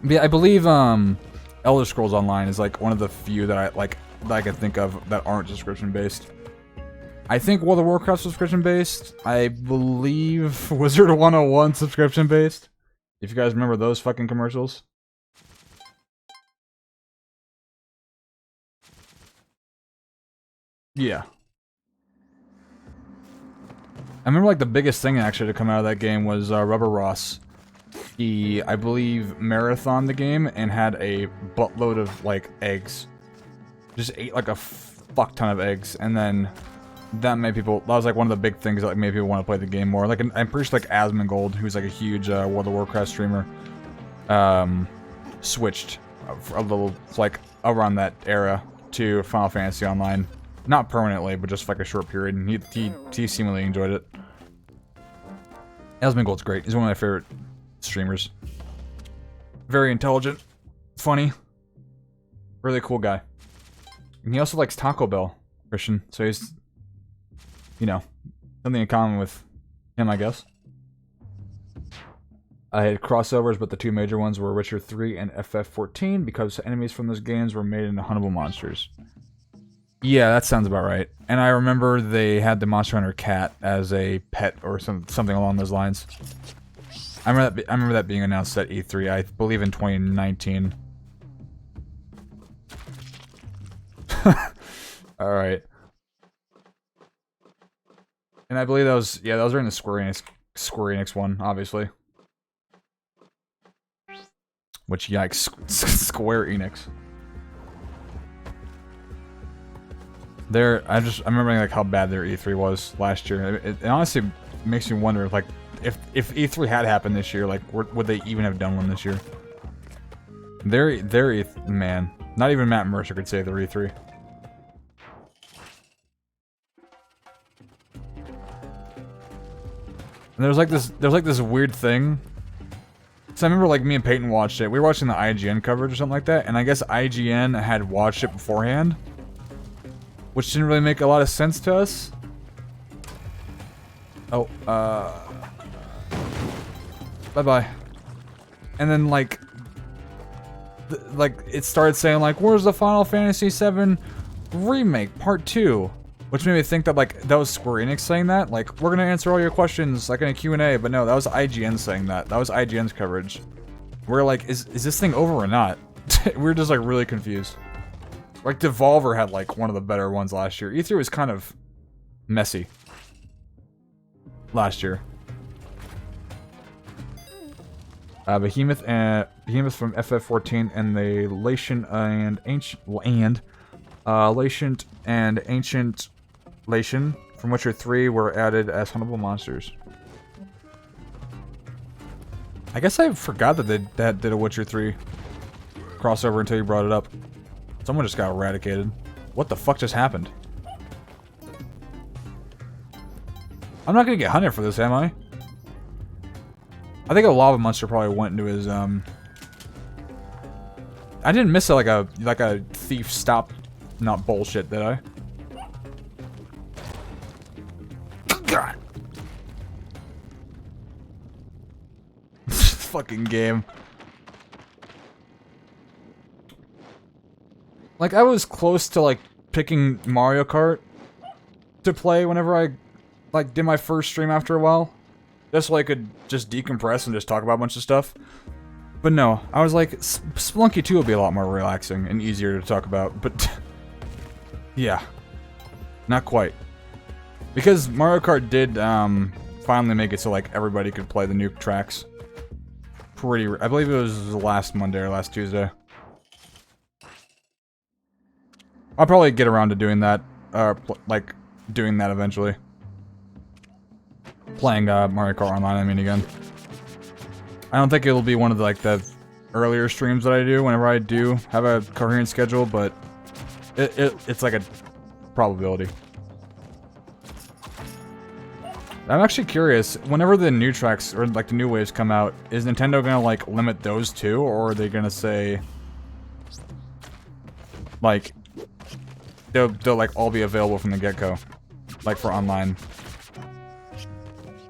But yeah, I believe, Elder Scrolls Online is like one of the few that I can think of that aren't subscription-based. I think World of Warcraft subscription-based. I believe Wizard 101 subscription-based. If you guys remember those fucking commercials. Yeah. I remember, like, the biggest thing actually to come out of that game was Rubber Ross. He, I believe, marathoned the game and had a buttload of, like, eggs. Just ate, like, a fuck ton of eggs, and then that made people, that was, like, one of the big things that, like, made people want to play the game more. Like, I'm pretty sure, like, Asmongold, who's, like, a huge World of Warcraft streamer, switched for a little, like, around that era to Final Fantasy Online. Not permanently, but just, like, a short period, and he seemingly enjoyed it. Asmongold's great. He's one of my favorite streamers. Very intelligent, funny, really cool guy. And he also likes Taco Bell, Christian, so he's, you know, something in common with him, I guess. I had crossovers, but the two major ones were Witcher 3 and FF14 because enemies from those games were made into huntable monsters. Yeah, that sounds about right. And I remember they had the Monster Hunter cat as a pet or something along those lines. I remember that being announced at E3, I believe in 2019. Alright. And I believe those are in the Square Enix one, obviously. Which, yikes, Square Enix. I'm remembering, like, how bad their E3 was last year. It honestly makes me wonder, like, if E3 had happened this year, like, would they even have done one this year? Man, not even Matt Mercer could save their E3. And there's like this weird thing. So I remember, like, me and Peyton watched it. We were watching the IGN coverage or something like that, and I guess IGN had watched it beforehand, which didn't really make a lot of sense to us. Oh, bye-bye. And then, like, it started saying, like, where's the Final Fantasy VII Remake Part 2? Which made me think that, like, that was Square Enix saying that. Like, we're gonna answer all your questions, like, in a Q&A. But no, that was IGN saying that. That was IGN's coverage. We're like, is this thing over or not? We're just, like, really confused. Like, Devolver had, like, one of the better ones last year. E3 was kind of messy last year. Behemoth from FF14 and the Latian and Ancient Latian from Witcher 3 were added as huntable monsters. I guess I forgot that they did a Witcher 3 crossover until you brought it up. Someone just got eradicated. What the fuck just happened? I'm not gonna get hunted for this, am I? I think a lava monster probably went into his, I didn't miss it like a thief stop, not bullshit, did I? God. Fucking game. Like, I was close to, like, picking Mario Kart to play whenever I, like, did my first stream after a while. Just so I could just decompress and just talk about a bunch of stuff. But no, I was like, Spelunky 2 will be a lot more relaxing and easier to talk about, but... yeah. Not quite. Because Mario Kart did, finally make it so, like, everybody could play the new tracks. I believe it was last Monday or last Tuesday. I'll probably get around to doing that, like, doing that eventually. Playing, Mario Kart Online, I mean, again. I don't think it'll be one of the, like, the earlier streams that I do whenever I do have a coherent schedule, but it's like a probability. I'm actually curious, whenever the new tracks, or like the new waves come out, is Nintendo gonna like limit those too, or are they gonna say, like, they'll like all be available from the get-go, like for online,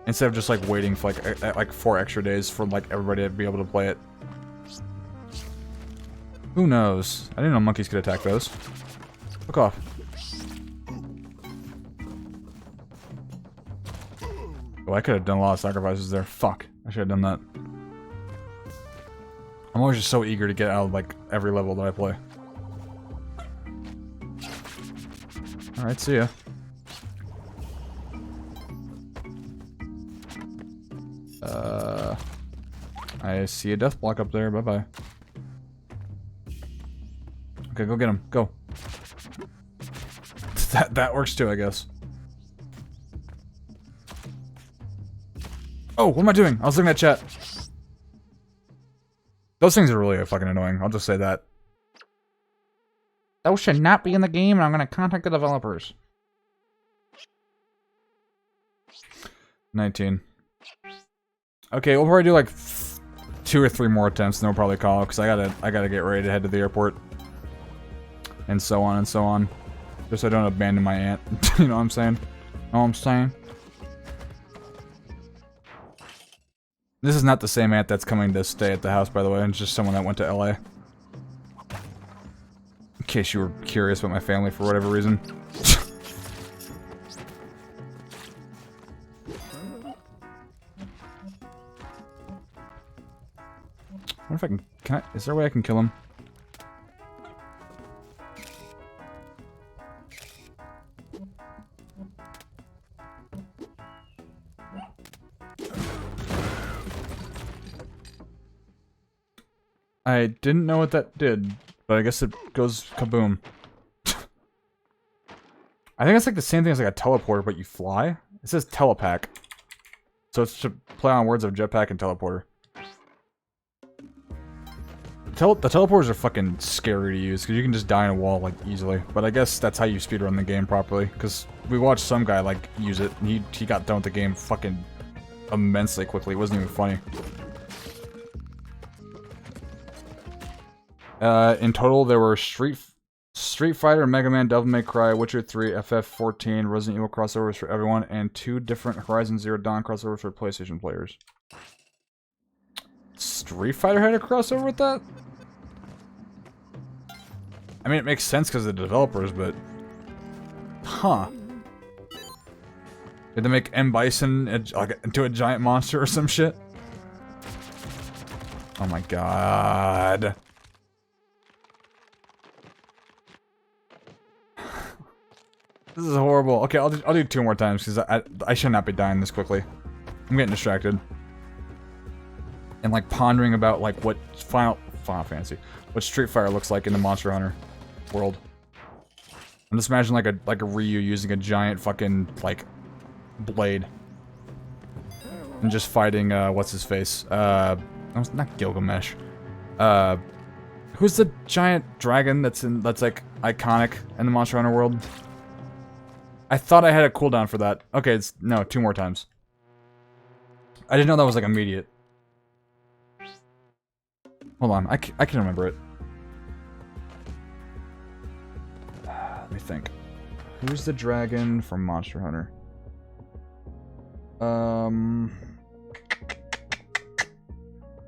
instead of just like waiting for like 4 extra days for like everybody to be able to play it? Who knows? I didn't know monkeys could attack those. Fuck off. Oh, I could have done a lot of sacrifices there. Fuck. I should have done that. I'm always just so eager to get out of, like, every level that I play. Alright, see ya. I see a death block up there. Bye-bye. Okay, go get him. Go. That works too, I guess. Oh, what am I doing? I was looking at chat. Those things are really fucking annoying. I'll just say that. Those should not be in the game, and I'm gonna contact the developers. 19. Okay, we'll probably do like 2 or 3 more attempts, and then we'll probably call it, because I gotta get ready to head to the airport. And so on and so on. Just so I don't abandon my aunt. You know what I'm saying? Know what I'm saying? This is not the same aunt that's coming to stay at the house, by the way. It's just someone that went to LA. In case you were curious about my family for whatever reason. What if I can I, is there a way I can kill him? I didn't know what that did, but I guess it goes kaboom. I think it's like the same thing as like a teleporter, but you fly? It says telepack. So it's to play on words of jetpack and teleporter. The teleporters are fucking scary to use, because you can just die in a wall, like, easily. But I guess that's how you speedrun the game properly, because we watched some guy, like, use it, and he got done with the game fucking immensely quickly. It wasn't even funny. In total, there were Street Fighter, Mega Man, Devil May Cry, Witcher 3, FF14, Resident Evil crossovers for everyone, and 2 different Horizon Zero Dawn crossovers for PlayStation players. Street Fighter had a crossover with that? I mean, it makes sense because of the developers, but... Huh. Did they make M. Bison into a giant monster or some shit? Oh my god. This is horrible. Okay, I'll do 2 more times, because I should not be dying this quickly. I'm getting distracted. And, like, pondering about, like, what Final Fantasy, what Street Fighter looks like in the Monster Hunter world. I'm just imagining, like a Ryu using a giant fucking, like, blade. and just fighting, what's his face? Not Gilgamesh. Who's the giant dragon that's like iconic in the Monster Hunter world? I thought I had a cooldown for that. Okay, no, 2 more times. I didn't know that was like immediate. Hold on, I can remember it. Let me think. Who's the dragon from Monster Hunter?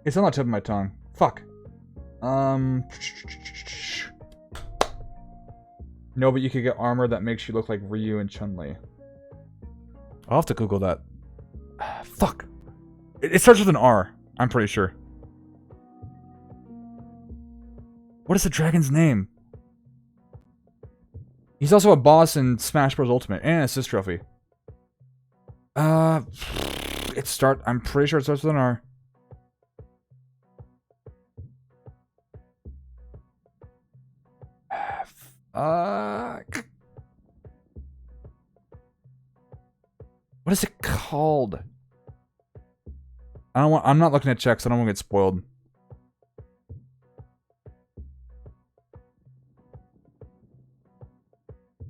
It's on the tip of my tongue. Fuck. No, but you could get armor that makes you look like Ryu and Chun-Li. I'll have to Google that. Fuck. It starts with an R, I'm pretty sure. What is the dragon's name? He's also a boss in Smash Bros. Ultimate and an assist trophy. I'm pretty sure it starts with an R. Fuck. What is it called? I'm not looking at checks, I don't want to get spoiled.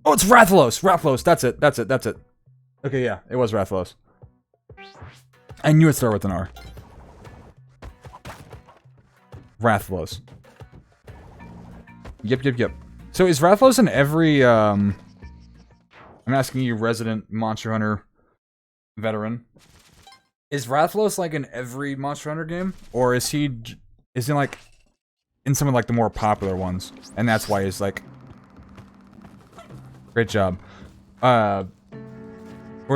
Oh, it's Rathalos! Rathalos, that's it. Okay, yeah, it was Rathalos. I knew it started with an R. Rathalos. Yep. So is Rathalos in every, I'm asking you, resident Monster Hunter veteran. Is Rathalos like in every Monster Hunter game? Or is he like in some of like the more popular ones? And that's why he's like... Great job. Or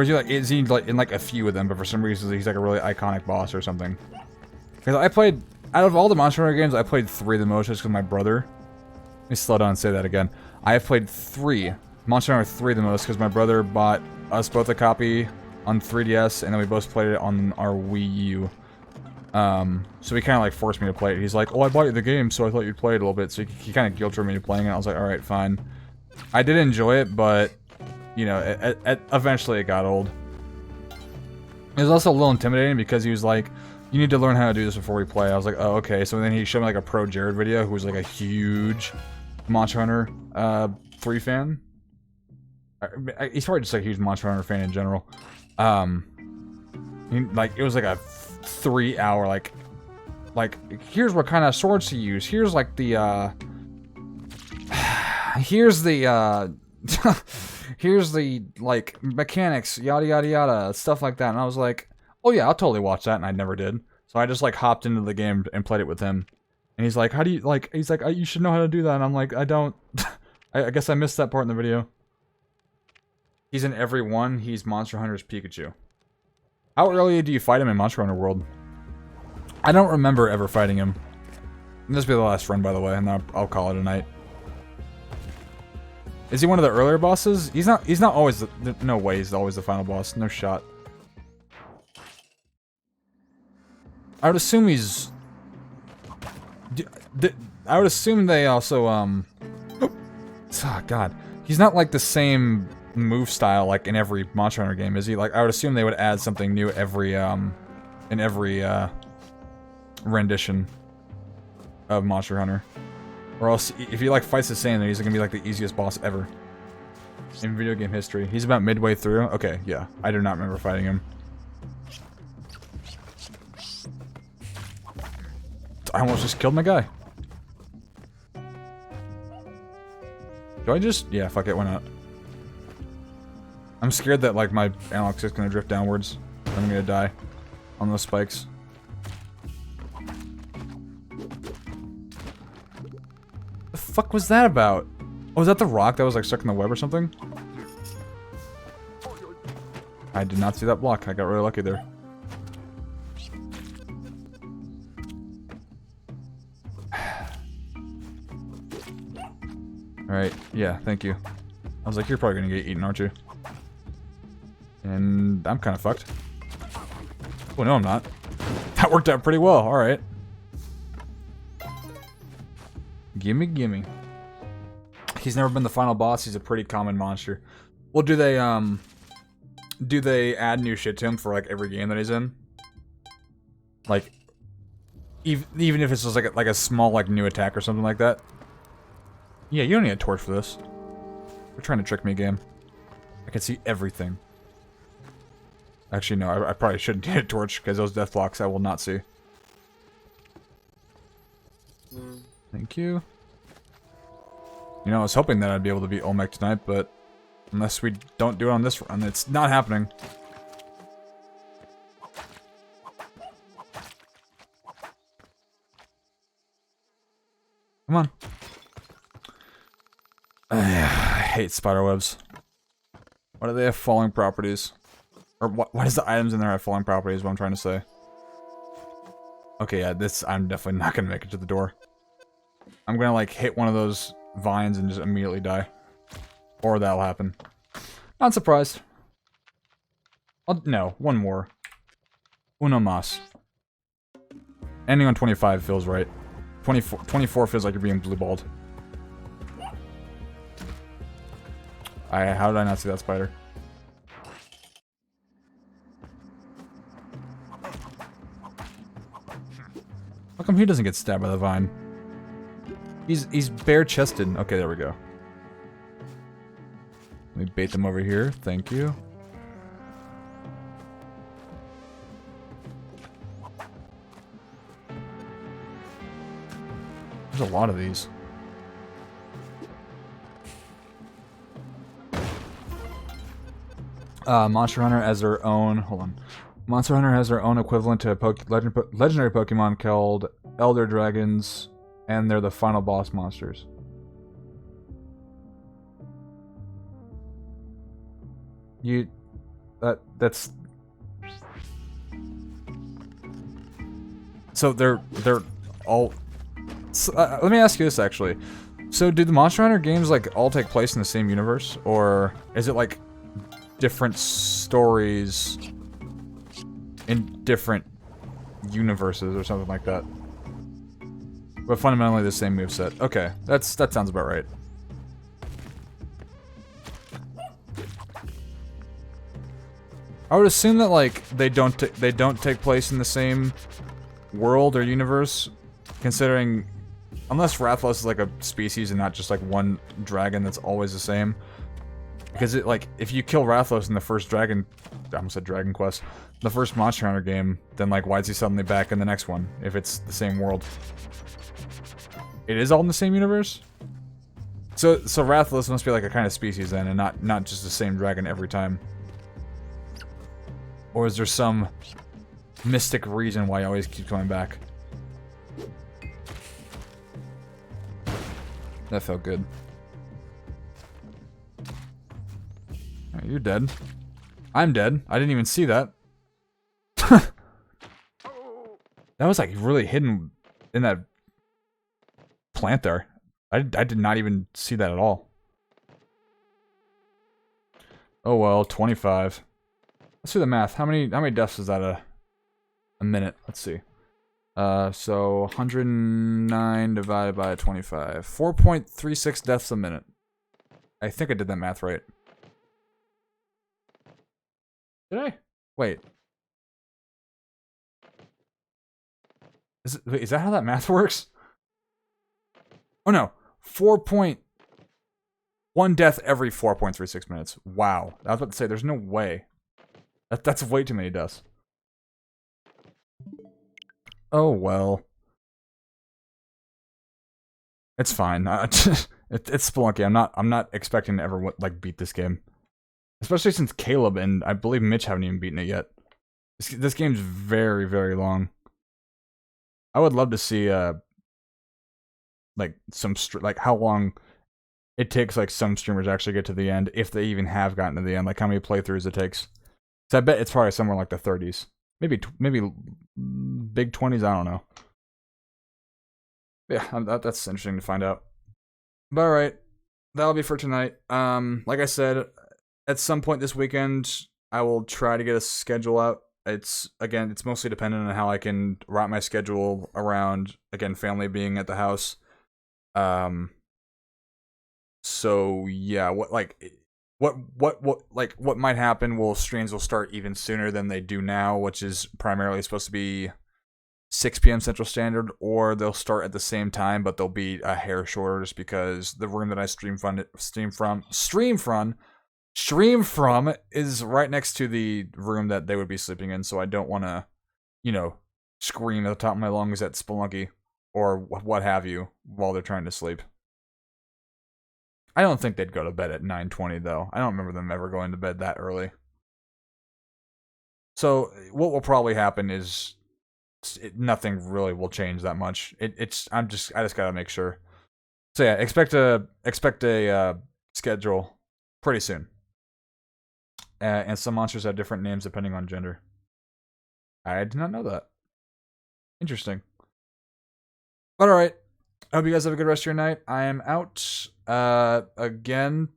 is he like in like a few of them, but for some reason he's like a really iconic boss or something? Because I played, out of all the Monster Hunter games, I played 3 the most just because my brother... Let me slow down and say that again. I have played 3. Monster Hunter 3 the most because my brother bought us both a copy on 3DS, and then we both played it on our Wii U. So he kind of like forced me to play it. He's like, oh, I bought you the game, so I thought you'd play it a little bit. So he kind of guilt-tripped me into playing it. I was like, alright, fine. I did enjoy it, but, you know, eventually it got old. It was also a little intimidating because he was like, you need to learn how to do this before we play. I was like, oh, okay. So then he showed me like a Pro Jared video who was like a huge Monster Hunter 3 fan. He's probably just like a huge Monster Hunter fan in general. Like, it was like a 3-hour, like, here's what kind of swords to use. Here's like the, here's the, like, mechanics, yada yada yada, stuff like that. And I was like, oh yeah, I'll totally watch that, and I never did. So I just, like, hopped into the game and played it with him. And he's like, how do you, like, he's like, you should know how to do that. And I'm like, I don't, I guess I missed that part in the video. He's in every one. He's Monster Hunter's Pikachu. How early do you fight him in Monster Hunter World? I don't remember ever fighting him. This will be the last run, by the way, and I'll call it a night. Is he one of the earlier bosses? He's not always no way he's always the final boss. No shot. I would assume he's... I would assume they also, oh, God. He's not like the same move style like in every Monster Hunter game, is he? Like, I would assume they would add something new every, in every, rendition of Monster Hunter. Or else, if he, like, fights the same, then he's gonna be, like, the easiest boss ever. In video game history. He's about midway through? Okay, yeah. I do not remember fighting him. I almost just killed my guy. Do I just... Yeah, fuck it, why not? I'm scared that, like, my analog stick's gonna drift downwards. I'm gonna die on those spikes. The fuck was that about? Oh, was that the rock that was, like, stuck in the web or something? I did not see that block. I got really lucky there. Alright, yeah, thank you. I was like, you're probably gonna get eaten, aren't you? And I'm kind of fucked. Oh, no, I'm not. That worked out pretty well, alright. Gimme, gimme. He's never been the final boss, he's a pretty common monster. Well, do they add new shit to him for, like, every game that he's in? Like, even if it's just like a small like new attack or something like that. Yeah, you don't need a torch for this. You're trying to trick me, game. I can see everything. Actually, no, I probably shouldn't need a torch, because those death blocks I will not see. Thank you. You know, I was hoping that I'd be able to beat Olmec tonight, but unless we don't do it on this run, it's not happening. Come on. I hate spiderwebs. Why do they have falling properties? Or why does the items in there have falling properties, is what I'm trying to say. Okay, yeah, I'm definitely not gonna make it to the door. I'm gonna, like, hit one of those vines and just immediately die. Or that'll happen. Not surprised. No, one more. Uno mas. Ending on 25 feels right. 24 feels like you're being blue-balled. How did I not see that spider? How come he doesn't get stabbed by the vine? He's bare-chested. Okay, there we go. Let me bait them over here. Thank you. There's a lot of these. Monster Hunter has their own... Hold on. Monster Hunter has their own equivalent to a legendary Pokemon called Elder Dragons, and they're the final boss monsters. That's... So they're all... So, let me ask you this, actually. So do the Monster Hunter games, like, all take place in the same universe? Or is it, like, different stories in different universes or something like that? But fundamentally the same moveset. Okay, that sounds about right. I would assume that, like, they don't take place in the same world or universe, considering, unless Rathalos is like a species and not just like one dragon that's always the same. Because it, like, if you kill Rathalos in the first I almost said Dragon Quest, the first Monster Hunter game, then, like, why is he suddenly back in the next one if it's the same world? It is all in the same universe? So Rathalos must be like a kind of species then, and not just the same dragon every time. Or is there some mystic reason why he always keeps coming back? That felt good. Right, you're dead. I'm dead. I didn't even see that. That was, like, really hidden in that plant there. I did not even see that at all. Oh well, 25. Let's do the math. How many deaths is that a minute? Let's see. So 109 divided by 25. 4.36 deaths a minute. I think I did that math right. Did I? Wait. Is that how that math works? Oh no. 4.1 death every 4.36 minutes. Wow. I was about to say, there's no way. That's way too many deaths. Oh well. It's fine. It's Spelunky. I'm not expecting to ever, like, beat this game. Especially since Caleb and I believe Mitch haven't even beaten it yet. This game's very, very long. I would love to see like like how long it takes, like, some streamers actually get to the end, if they even have gotten to the end. Like how many playthroughs it takes. So I bet it's probably somewhere like the 30s. Maybe big 20s, I don't know. Yeah, that's interesting to find out. But alright, that'll be for tonight. Like I said, at some point this weekend, I will try to get a schedule out. It's mostly dependent on how I can route my schedule around, again, family being at the house. So yeah, what might happen? Streams will start even sooner than they do now, which is primarily supposed to be 6 p.m. Central Standard, or they'll start at the same time, but they'll be a hair shorter just because the room that I stream from is right next to the room that they would be sleeping in, so I don't want to, scream at the top of my lungs at Spelunky or what have you while they're trying to sleep. I don't think they'd go to bed at 9:20 though. I don't remember them ever going to bed that early. So what will probably happen is nothing really will change that much. I just gotta make sure. So yeah, expect a schedule pretty soon. And some monsters have different names depending on gender. I did not know that. Interesting. But alright. I hope you guys have a good rest of your night. I am out. Again,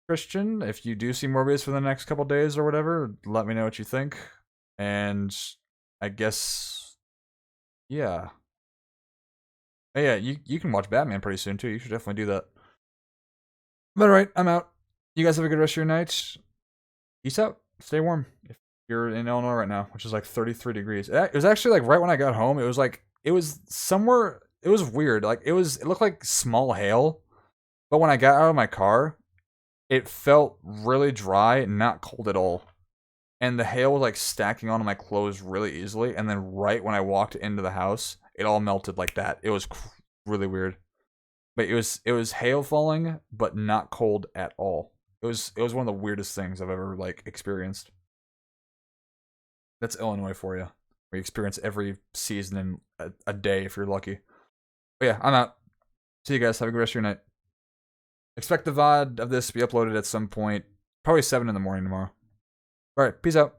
Christian, if you do see Morbius for the next couple days or whatever, let me know what you think. And I guess, yeah. Yeah, you can watch Batman pretty soon too. You should definitely do that. But alright, I'm out. You guys have a good rest of your night. Peace out. Stay warm. If you're in Illinois right now, which is like 33 degrees. It was actually like right when I got home, it was somewhere, it was weird. Like it looked like small hail. But when I got out of my car, it felt really dry and not cold at all. And the hail was like stacking onto my clothes really easily. And then right when I walked into the house, it all melted like that. It was really weird. But it was hail falling, but not cold at all. It was one of the weirdest things I've ever like experienced. That's Illinois for you. We experience every season in a day if you're lucky. But yeah, I'm out. See you guys. Have a good rest of your night. Expect the VOD of this to be uploaded at some point. Probably 7 in the morning tomorrow. Alright, peace out.